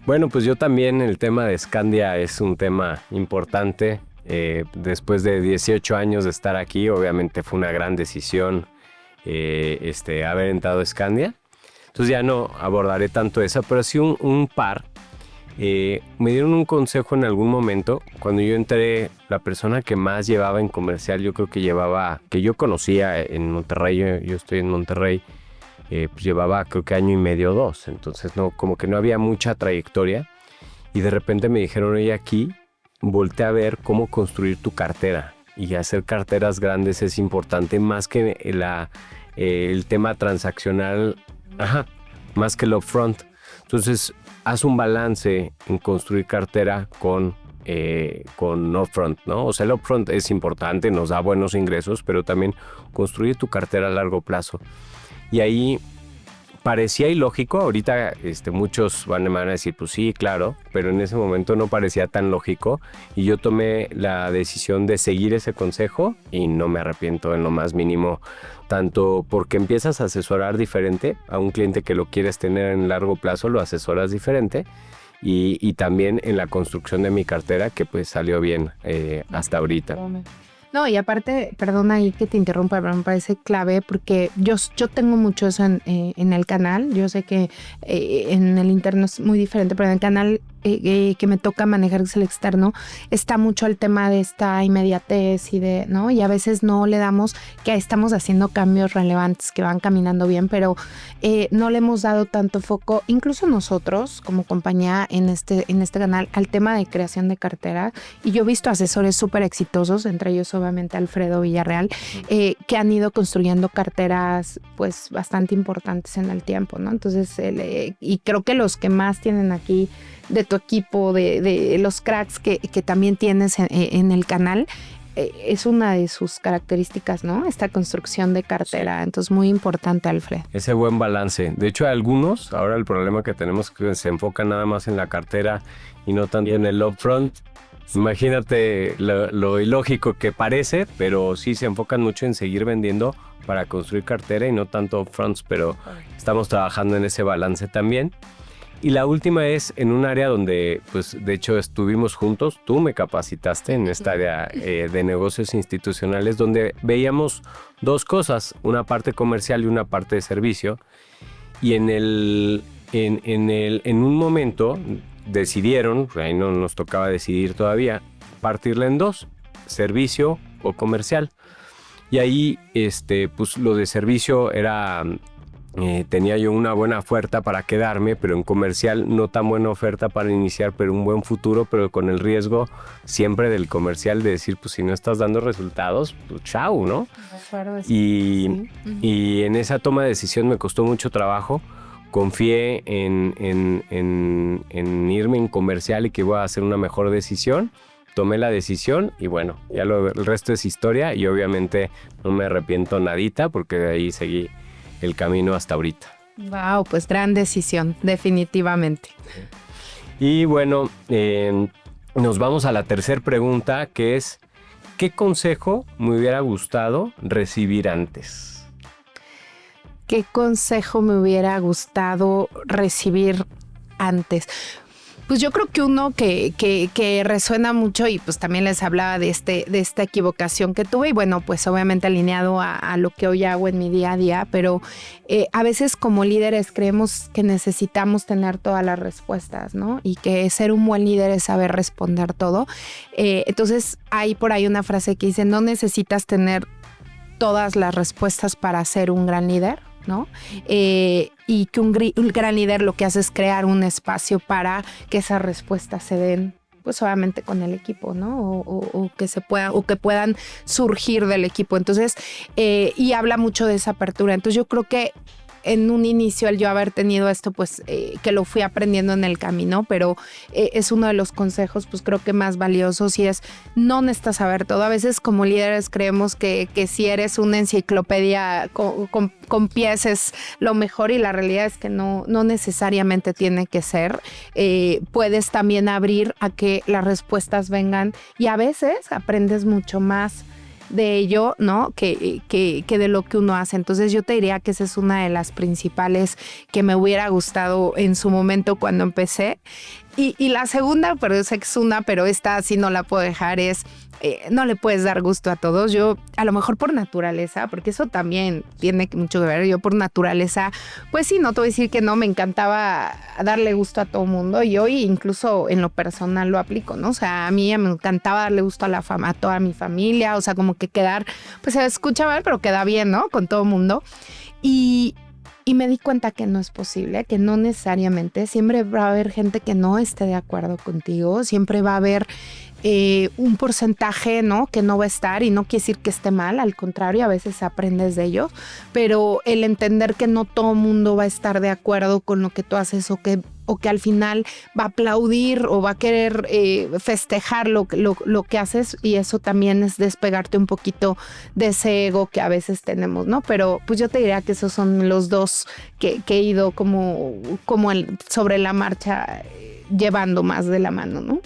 Bueno, pues yo también, el tema de Scandia es un tema importante. Después de 18 años de estar aquí, obviamente fue una gran decisión haber entrado a Scandia. Entonces ya no abordaré tanto esa, pero sí un par. Me dieron un consejo en algún momento. Cuando yo entré, la persona que más llevaba en comercial, yo creo que yo conocía en Monterrey, yo estoy en Monterrey, pues llevaba creo que 1 año y medio o 2, entonces como que no había mucha trayectoria y de repente me dijeron, oye, aquí voltea a ver cómo construir tu cartera y hacer carteras grandes es importante más que el tema transaccional, más que el upfront. Entonces haz un balance en construir cartera con upfront, ¿no? O sea, el upfront es importante, nos da buenos ingresos, pero también construir tu cartera a largo plazo. Y ahí parecía ilógico, ahorita muchos van a decir, pues sí, claro, pero en ese momento no parecía tan lógico y yo tomé la decisión de seguir ese consejo y no me arrepiento en lo más mínimo, tanto porque empiezas a asesorar diferente a un cliente que lo quieres tener en largo plazo, lo asesoras diferente y también en la construcción de mi cartera que pues salió bien hasta ahorita. No, y aparte, perdona ahí que te interrumpa, pero me parece clave porque yo tengo mucho eso en el canal. Yo sé que en el interno es muy diferente, pero en el canal que me toca manejar, que es el externo, está mucho el tema de esta inmediatez ¿no? Y a veces no le damos, que estamos haciendo cambios relevantes que van caminando bien, pero no le hemos dado tanto foco, incluso nosotros como compañía en este canal, al tema de creación de cartera. Y yo he visto asesores súper exitosos, entre ellos obviamente Alfredo Villarreal, que han ido construyendo carteras pues bastante importantes en el tiempo, ¿no? Entonces, y creo que los que más tienen aquí de tu equipo, de los cracks que también tienes en el canal, es una de sus características, ¿no? Esta construcción de cartera. Sí. Entonces, muy importante, Alfred. Ese buen balance. De hecho, algunos, ahora el problema que tenemos es que se enfocan nada más en la cartera y no tanto en el upfront. Imagínate lo ilógico que parece, pero sí se enfocan mucho en seguir vendiendo para construir cartera y no tanto upfronts, pero estamos trabajando en ese balance también. Y la última es en un área donde, pues, de hecho estuvimos juntos. Tú me capacitaste en esta área de negocios institucionales, donde veíamos 2 cosas, una parte comercial y una parte de servicio. Y en un momento decidieron, ahí no nos tocaba decidir todavía, partirla en 2, servicio o comercial. Y ahí, pues, lo de servicio era tenía yo una buena oferta para quedarme, pero en comercial no tan buena oferta para iniciar, pero un buen futuro, pero con el riesgo siempre del comercial de decir, pues si no estás dando resultados, pues chao, ¿no? Y en esa toma de decisión me costó mucho trabajo. Confié en irme en comercial y que iba a hacer una mejor decisión. Tomé la decisión y bueno, ya el resto es historia y obviamente no me arrepiento nadita porque de ahí seguí el camino hasta ahorita. Wow, pues gran decisión, definitivamente. Y bueno, nos vamos a la tercera pregunta, que es, ¿qué consejo me hubiera gustado recibir antes? ¿Qué consejo me hubiera gustado recibir antes? Pues yo creo que uno que resuena mucho y pues también les hablaba de esta equivocación que tuve y bueno, pues obviamente alineado a lo que hoy hago en mi día a día, pero a veces como líderes creemos que necesitamos tener todas las respuestas, ¿no? Y que ser un buen líder es saber responder todo. Entonces hay por ahí una frase que dice, no necesitas tener todas las respuestas para ser un gran líder, ¿no? Y que un gran líder lo que hace es crear un espacio para que esas respuestas se den, pues obviamente con el equipo, ¿no? O que puedan surgir del equipo. Entonces, y habla mucho de esa apertura. Entonces yo creo que en un inicio el yo haber tenido esto, pues que lo fui aprendiendo en el camino, pero es uno de los consejos, pues creo que más valiosos y es no necesitas saber todo. A veces como líderes creemos que si eres una enciclopedia con pies es lo mejor y la realidad es que no necesariamente tiene que ser. Puedes también abrir a que las respuestas vengan y a veces aprendes mucho más de ello, ¿no? Que de lo que uno hace. Entonces yo te diría que esa es una de las principales que me hubiera gustado en su momento cuando empecé. Y la segunda, pero yo sé que es una, pero esta sí no la puedo dejar, es no le puedes dar gusto a todos. Yo, a lo mejor por naturaleza, porque eso también tiene mucho que ver, yo por naturaleza, pues sí, no te voy a decir que no, me encantaba darle gusto a todo mundo y hoy incluso en lo personal lo aplico, ¿no? O sea, a mí me encantaba darle gusto a toda mi familia, o sea, como que quedar, pues se escucha mal, pero queda bien, ¿no? Con todo mundo. Y me di cuenta que no es posible, que no necesariamente, siempre va a haber gente que no esté de acuerdo contigo, siempre va a haber un porcentaje, ¿no? Que no va a estar y no quiere decir que esté mal, al contrario, a veces aprendes de ello, pero el entender que no todo mundo va a estar de acuerdo con lo que tú haces o que al final va a aplaudir o va a querer festejar lo que haces y eso también es despegarte un poquito de ese ego que a veces tenemos, ¿no? Pero pues yo te diría que esos son los dos que he ido como sobre la marcha llevando más de la mano, ¿no?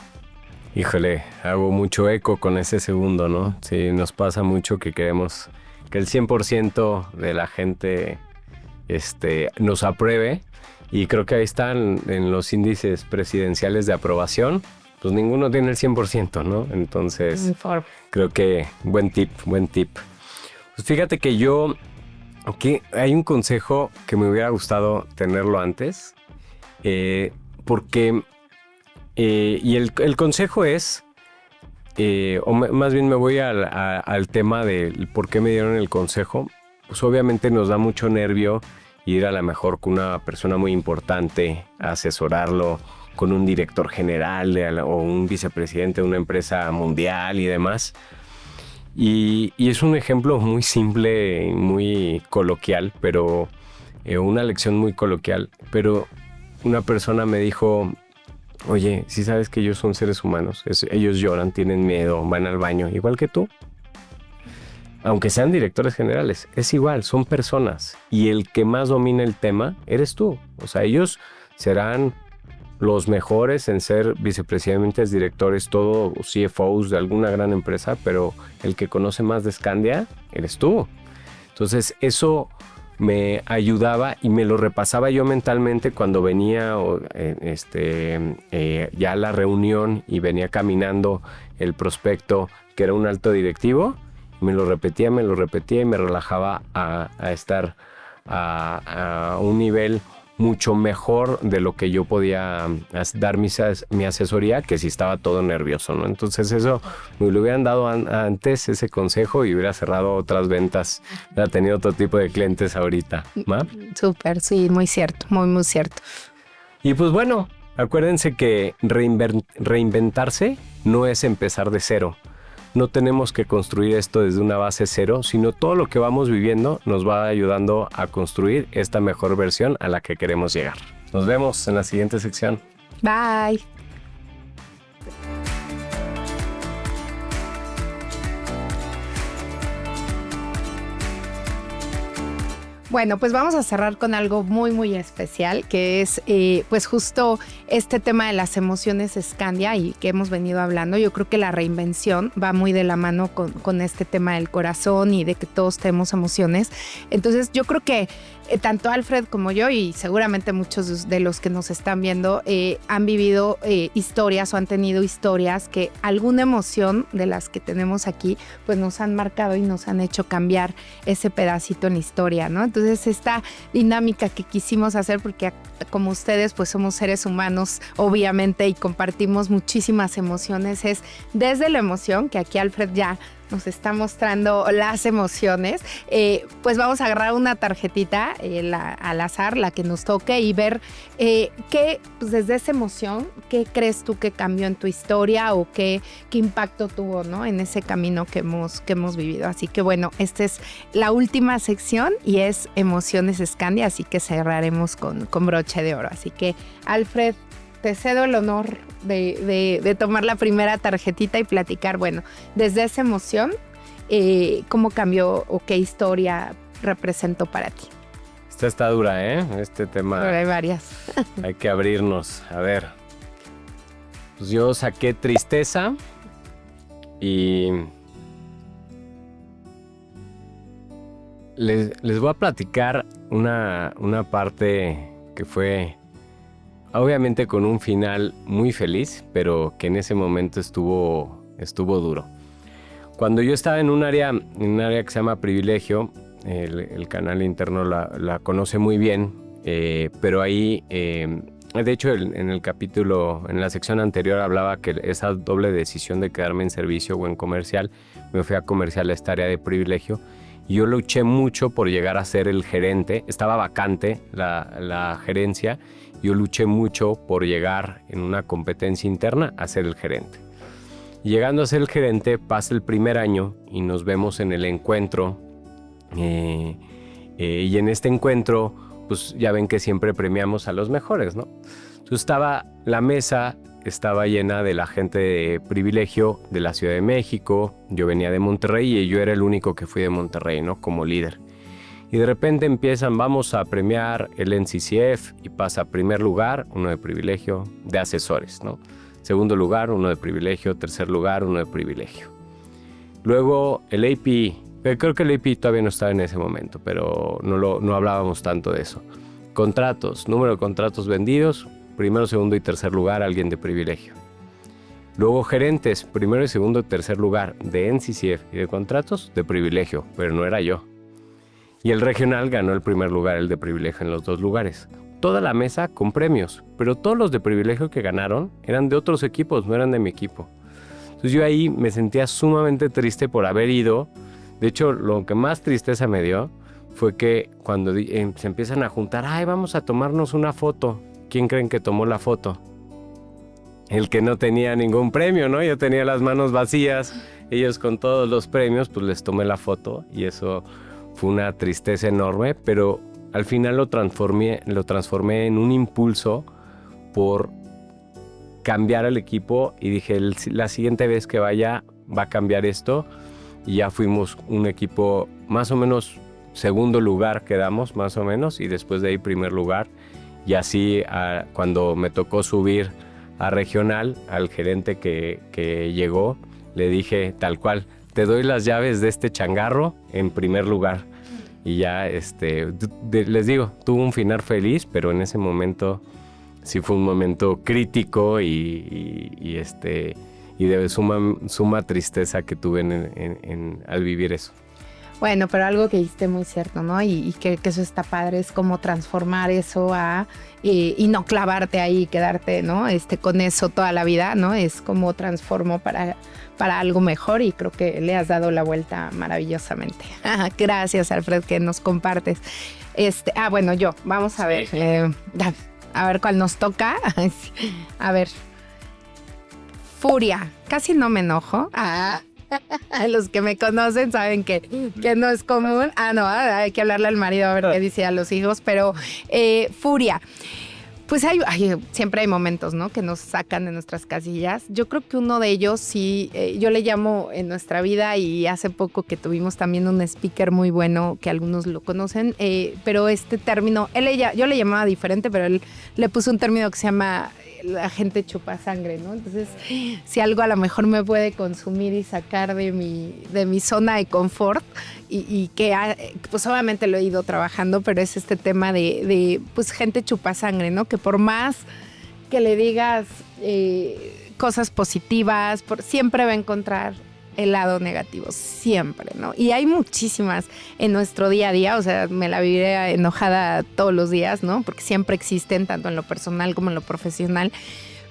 Híjole, hago mucho eco con ese segundo, ¿no? Sí, nos pasa mucho que queremos que el 100% de la gente nos apruebe y creo que ahí están en los índices presidenciales de aprobación, pues ninguno tiene el 100%, ¿no? Entonces, creo que buen tip. Pues fíjate que hay un consejo que me hubiera gustado tenerlo antes, porque... y el consejo es, más bien me voy al tema del por qué me dieron el consejo. Pues obviamente nos da mucho nervio ir a lo mejor con una persona muy importante, a asesorarlo con un director general o un vicepresidente de una empresa mundial y demás. Y es un ejemplo muy simple y muy coloquial, pero una lección muy coloquial. Pero una persona me dijo... Oye, si sabes que ellos son seres humanos, ellos lloran, tienen miedo, van al baño, igual que tú. Aunque sean directores generales, es igual, son personas. Y el que más domina el tema eres tú. O sea, ellos serán los mejores en ser vicepresidentes, directores, todo, CFOs de alguna gran empresa, pero el que conoce más de Scandia eres tú. Entonces, eso... me ayudaba y me lo repasaba yo mentalmente cuando venía ya a la reunión y venía caminando el prospecto que era un alto directivo, me lo repetía y me relajaba a estar a un nivel mucho mejor de lo que yo podía dar mi asesoría, que si estaba todo nervioso, ¿no? Entonces eso me lo hubieran dado antes, ese consejo, y hubiera cerrado otras ventas, hubiera tenido otro tipo de clientes ahorita, ¿va? Súper, sí, muy cierto, muy, muy cierto. Y pues bueno, acuérdense que reinventarse no es empezar de cero. No tenemos que construir esto desde una base cero, sino todo lo que vamos viviendo nos va ayudando a construir esta mejor versión a la que queremos llegar. Nos vemos en la siguiente sección. Bye. Bueno, pues vamos a cerrar con algo muy, muy especial, que es pues justo este tema de las emociones Scandia y que hemos venido hablando. Yo creo que la reinvención va muy de la mano con este tema del corazón y de que todos tenemos emociones. Entonces yo creo que tanto Alfred como yo, y seguramente muchos de los que nos están viendo, han vivido historias o han tenido historias que alguna emoción de las que tenemos aquí, pues nos han marcado y nos han hecho cambiar ese pedacito en la historia, ¿no? Entonces esta dinámica que quisimos hacer, porque como ustedes pues somos seres humanos obviamente y compartimos muchísimas emociones, es desde la emoción, que aquí Alfred ya nos está mostrando las emociones, pues vamos a agarrar una tarjetita al azar, la que nos toque, y ver qué, pues desde esa emoción, qué crees tú que cambió en tu historia o qué impacto tuvo, ¿no? En ese camino que hemos vivido. Así que bueno, esta es la última sección y es Emociones Scandia, así que cerraremos con broche de oro. Así que Alfred, te cedo el honor de tomar la primera tarjetita y platicar, bueno, desde esa emoción, cómo cambió o qué historia representó para ti. Esta está dura, ¿eh? Este tema. Pero hay varias. Hay que abrirnos. A ver. Pues yo saqué tristeza y les voy a platicar una parte que fue obviamente con un final muy feliz, pero que en ese momento estuvo duro. Cuando yo estaba en un área que se llama Privilegio, el canal interno la conoce muy bien, pero ahí, de hecho en el capítulo, en la sección anterior hablaba que esa doble decisión de quedarme en servicio o en comercial, me fui a comercial a esta área de Privilegio. Y yo luché mucho por llegar a ser el gerente, estaba vacante la gerencia. Yo luché mucho por llegar en una competencia interna a ser el gerente. Y llegando a ser el gerente, pasa el primer año y nos vemos en el encuentro. Y en este encuentro, pues ya ven que siempre premiamos a los mejores, ¿no? Entonces la mesa estaba llena de la gente de Privilegio de la Ciudad de México. Yo venía de Monterrey y yo era el único que fui de Monterrey, ¿no? Como líder. Y de repente vamos a premiar el NCCF y pasa a primer lugar uno de Privilegio de asesores, ¿no? Segundo lugar uno de Privilegio, tercer lugar uno de Privilegio. Luego el AP, creo que el AP todavía no estaba en ese momento, pero no hablábamos tanto de eso. Contratos, número de contratos vendidos, primero, segundo y tercer lugar alguien de Privilegio. Luego gerentes, primero y segundo y tercer lugar de NCCF y de contratos de Privilegio, pero no era yo. Y el regional ganó el primer lugar, el de Privilegio, en los dos lugares. Toda la mesa con premios, pero todos los de Privilegio que ganaron eran de otros equipos, no eran de mi equipo. Entonces yo ahí me sentía sumamente triste por haber ido. De hecho, lo que más tristeza me dio fue que cuando se empiezan a juntar, vamos a tomarnos una foto. ¿Quién creen que tomó la foto? El que no tenía ningún premio, ¿no? Yo tenía las manos vacías, ellos con todos los premios, pues les tomé la foto y eso fue una tristeza enorme, pero al final lo transformé en un impulso por cambiar el equipo y dije, la siguiente vez que vaya va a cambiar esto, y ya fuimos un equipo más o menos segundo lugar quedamos más o menos, y después de ahí primer lugar. Y así cuando me tocó subir a regional, al gerente que llegó, le dije tal cual, te doy las llaves de este changarro en primer lugar. Y ya, les digo, tuvo un final feliz, pero en ese momento sí fue un momento crítico y de suma tristeza que tuve al vivir eso. Bueno, pero algo que dijiste muy cierto, ¿no? Y que eso está padre, es cómo transformar eso y no clavarte ahí y quedarte, ¿no? Con eso toda la vida, ¿no? Es como transformo para algo mejor y creo que le has dado la vuelta maravillosamente. Gracias, Alfred, que nos compartes. Bueno, vamos a ver. A ver cuál nos toca. A ver. Furia. Casi no me enojo. Los que me conocen saben que no es común. No, hay que hablarle al marido a ver qué dice a los hijos. Pero furia. Pues siempre hay momentos, ¿no? Que nos sacan de nuestras casillas. Yo creo que uno de ellos sí, yo le llamo en nuestra vida, y hace poco que tuvimos también un speaker muy bueno que algunos lo conocen, pero este término, yo le llamaba diferente, pero él le puso un término que se llama la gente chupa sangre, ¿no? Entonces, si algo a lo mejor me puede consumir y sacar de mi zona de confort, y que pues obviamente lo he ido trabajando, pero es este tema de pues gente chupa sangre, ¿no? Que por más que le digas cosas positivas, siempre va a encontrar el lado negativo, siempre, ¿no? Y hay muchísimas en nuestro día a día, o sea, me la viviré enojada todos los días, ¿no? Porque siempre existen, tanto en lo personal como en lo profesional.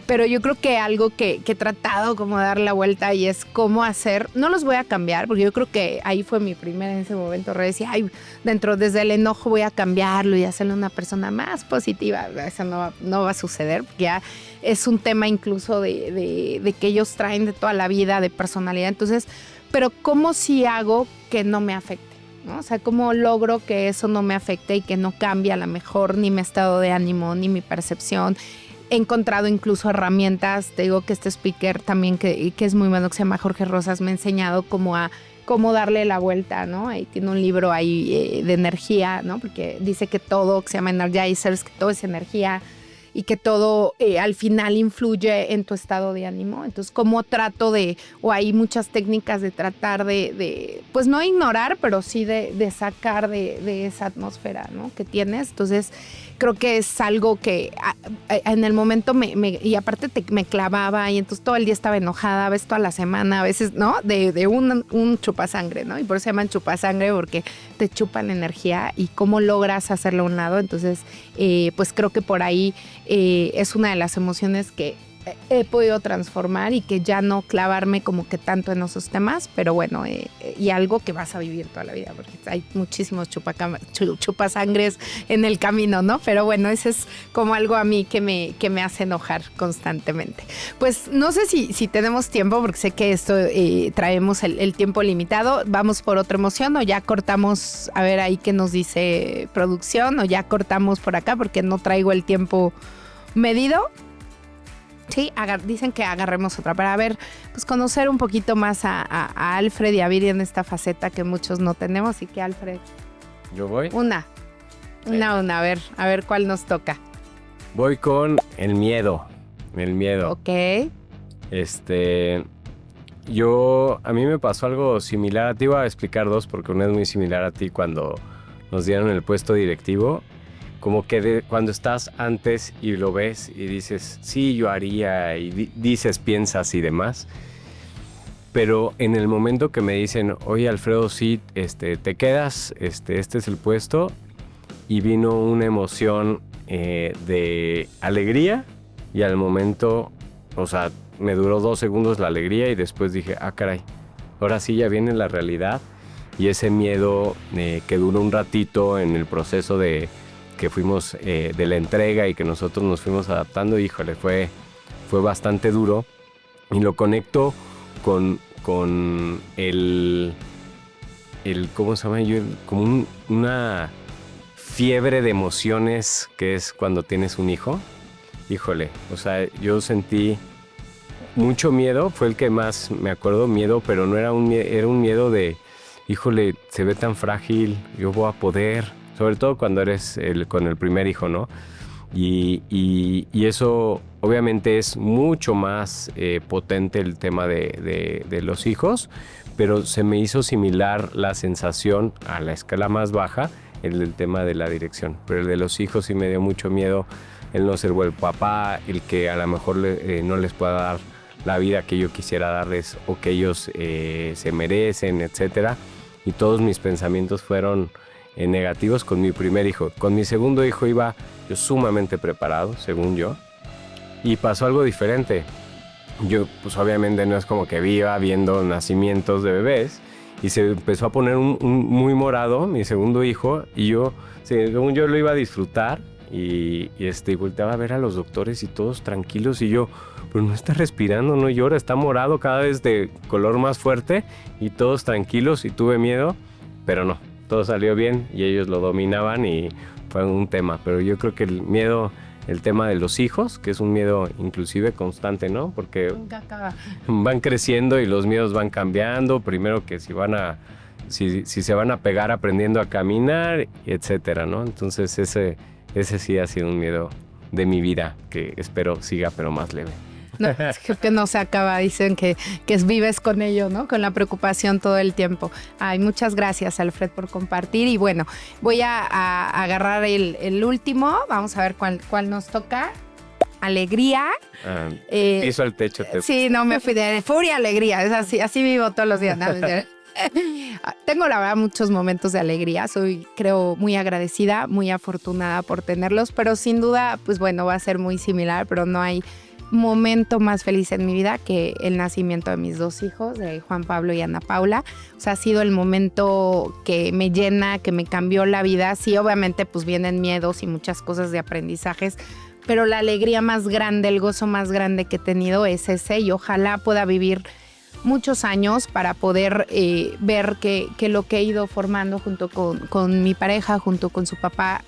Pero yo creo que algo que he tratado como de dar la vuelta, y es cómo hacer, no los voy a cambiar, porque yo creo que ahí fue mi primera en ese momento, decía, desde el enojo voy a cambiarlo y hacerle una persona más positiva. Eso no va a suceder, porque ya es un tema incluso de que ellos traen de toda la vida, de personalidad. Entonces, pero ¿cómo sí hago que no me afecte? ¿No? O sea, ¿cómo logro que eso no me afecte y que no cambie a lo mejor ni mi estado de ánimo, ni mi percepción? He encontrado incluso herramientas, te digo que este speaker también que es muy bueno, que se llama Jorge Rosas, me ha enseñado cómo darle la vuelta, ¿no? Ahí tiene un libro ahí de energía, ¿no? Porque dice que todo, que se llama Energizers, que todo es energía y que todo al final influye en tu estado de ánimo. Entonces, ¿cómo trato o hay muchas técnicas de tratar pues no ignorar, pero sí de sacar de esa atmósfera, ¿no? Que tienes. Entonces, creo que es algo que en el momento y aparte me clavaba, y entonces todo el día estaba enojada, a veces toda la semana, a veces, ¿no? De un chupasangre, ¿no? Y por eso se llaman chupasangre, porque te chupan la energía y cómo logras hacerlo a un lado. Entonces, pues creo que por ahí es una de las emociones que he podido transformar y que ya no clavarme como que tanto en esos temas, pero bueno, y algo que vas a vivir toda la vida, porque hay muchísimos chupasangres en el camino, ¿no? Pero bueno, ese es como algo a mí que me hace enojar constantemente. Pues no sé si tenemos tiempo, porque sé que esto traemos el tiempo limitado. Vamos por otra emoción, o ya cortamos, a ver ahí qué nos dice producción, o ya cortamos por acá porque no traigo el tiempo medido. Sí, dicen que agarremos otra para ver, pues conocer un poquito más a Alfred y a Viri en esta faceta que muchos no tenemos. Y que Alfred. ¿Yo voy? Una, a ver cuál nos toca. Voy con el miedo. Ok. A mí me pasó algo similar. Te iba a explicar dos, porque una es muy similar a ti cuando nos dieron el puesto directivo. Como que cuando estás antes y lo ves y dices, sí, yo haría, y dices, piensas y demás. Pero en el momento que me dicen, oye, Alfredo, sí, te quedas, este es el puesto, y vino una emoción de alegría, y al momento, o sea, me duró 2 segundos la alegría, y después dije, caray, ahora sí ya viene la realidad, y ese miedo que duró un ratito en el proceso que fuimos de la entrega y que nosotros nos fuimos adaptando, híjole, fue bastante duro, y lo conecto con el ¿cómo se llama? Como una fiebre de emociones que es cuando tienes un hijo. Híjole, o sea, yo sentí mucho miedo, fue el que más me acuerdo, miedo, pero no era era un miedo de, híjole, se ve tan frágil, yo voy a poder, sobre todo cuando eres con el primer hijo, ¿no? Y eso obviamente es mucho más potente el tema de los hijos, pero se me hizo similar la sensación a la escala más baja, el del tema de la dirección. Pero el de los hijos sí me dio mucho miedo, el no ser buen papá, el que a lo mejor no les pueda dar la vida que yo quisiera darles o que ellos se merecen, etcétera. y todos mis pensamientos fueron negativos con mi primer hijo. Con mi segundo hijo iba yo sumamente preparado, según yo, y pasó algo diferente. Yo, pues obviamente no es como que viva viendo nacimientos de bebés, y se empezó a poner muy morado mi segundo hijo, y yo, según yo lo iba a disfrutar, y volteaba a ver a los doctores y todos tranquilos, y yo, pero no está respirando, no llora, está morado cada vez de color más fuerte, y todos tranquilos, y tuve miedo, pero no, todo salió bien, y ellos lo dominaban, y fue un tema. Pero yo creo que el miedo, el tema de los hijos, que es un miedo inclusive constante, ¿no? Porque Nunca acaba. van creciendo y los miedos van cambiando. Primero que si se van a pegar aprendiendo a caminar, etcétera, ¿no? Entonces ese sí ha sido un miedo de mi vida que espero siga, pero más leve. No, creo que no se acaba, dicen que vives con ello, ¿no? Con la preocupación todo el tiempo. Ay, muchas gracias, Alfred, por compartir. Y bueno, voy a agarrar el último. Vamos a ver cuál nos toca. Alegría. Piso al techo. Sí, no, me fui de furia, alegría. Es así vivo todos los días. Tengo, la verdad, muchos momentos de alegría. Soy, creo, muy agradecida, muy afortunada por tenerlos, pero sin duda, pues bueno, va a ser muy similar, pero no hay momento más feliz en mi vida que el nacimiento de mis dos hijos, de Juan Pablo y Ana Paula. O sea, ha sido el momento que me llena, que me cambió la vida. Sí, obviamente, pues vienen miedos y muchas cosas de aprendizajes, pero la alegría más grande, el gozo más grande que he tenido es ese, y ojalá pueda vivir muchos años para poder ver que lo que he ido formando junto con mi pareja, junto con su papá,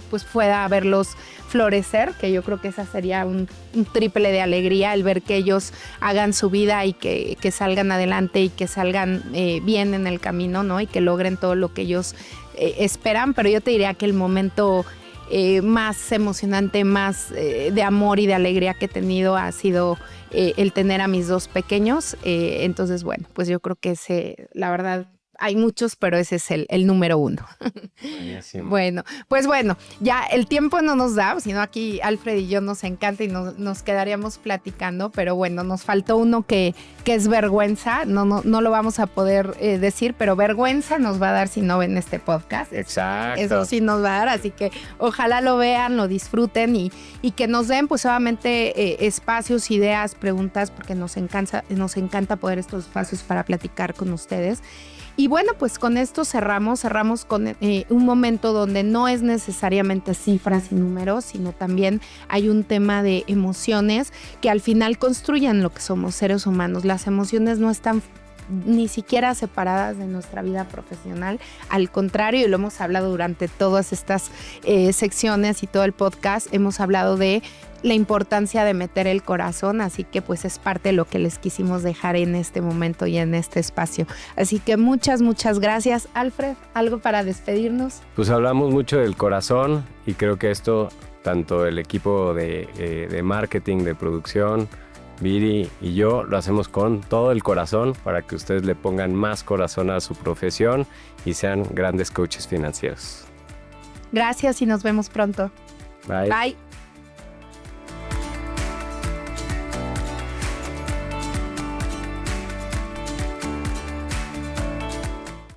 pues pueda verlos florecer, que yo creo que esa sería un triple de alegría, el ver que ellos hagan su vida y que salgan adelante y que salgan bien en el camino, ¿no? Y que logren todo lo que ellos esperan. Pero yo te diría que el momento más emocionante, más de amor y de alegría que he tenido ha sido el tener a mis dos pequeños. Entonces, bueno, pues yo creo que la verdad, hay muchos, pero ese es el número uno. Buenísimo. Bueno, pues bueno, ya el tiempo no nos da, sino aquí Alfred y yo nos encanta y nos quedaríamos platicando, pero bueno, nos faltó uno que es vergüenza, no lo vamos a poder decir, pero vergüenza nos va a dar si no ven este podcast. Exacto. Eso sí nos va a dar, así que ojalá lo vean, lo disfruten y que nos den pues obviamente espacios, ideas, preguntas, porque nos encanta poder estos espacios para platicar con ustedes. Y bueno, pues con esto cerramos con un momento donde no es necesariamente cifras y números, sino también hay un tema de emociones que al final construyen lo que somos seres humanos. Las emociones no están ni siquiera separadas de nuestra vida profesional, al contrario, y lo hemos hablado durante todas estas secciones y todo el podcast, hemos hablado de la importancia de meter el corazón, así que pues es parte de lo que les quisimos dejar en este momento y en este espacio. Así que muchas gracias. Alfred, ¿algo para despedirnos? Pues hablamos mucho del corazón y creo que esto, tanto el equipo de marketing, de producción, Viri y yo, lo hacemos con todo el corazón para que ustedes le pongan más corazón a su profesión y sean grandes coaches financieros. Gracias y nos vemos pronto. Bye. Bye.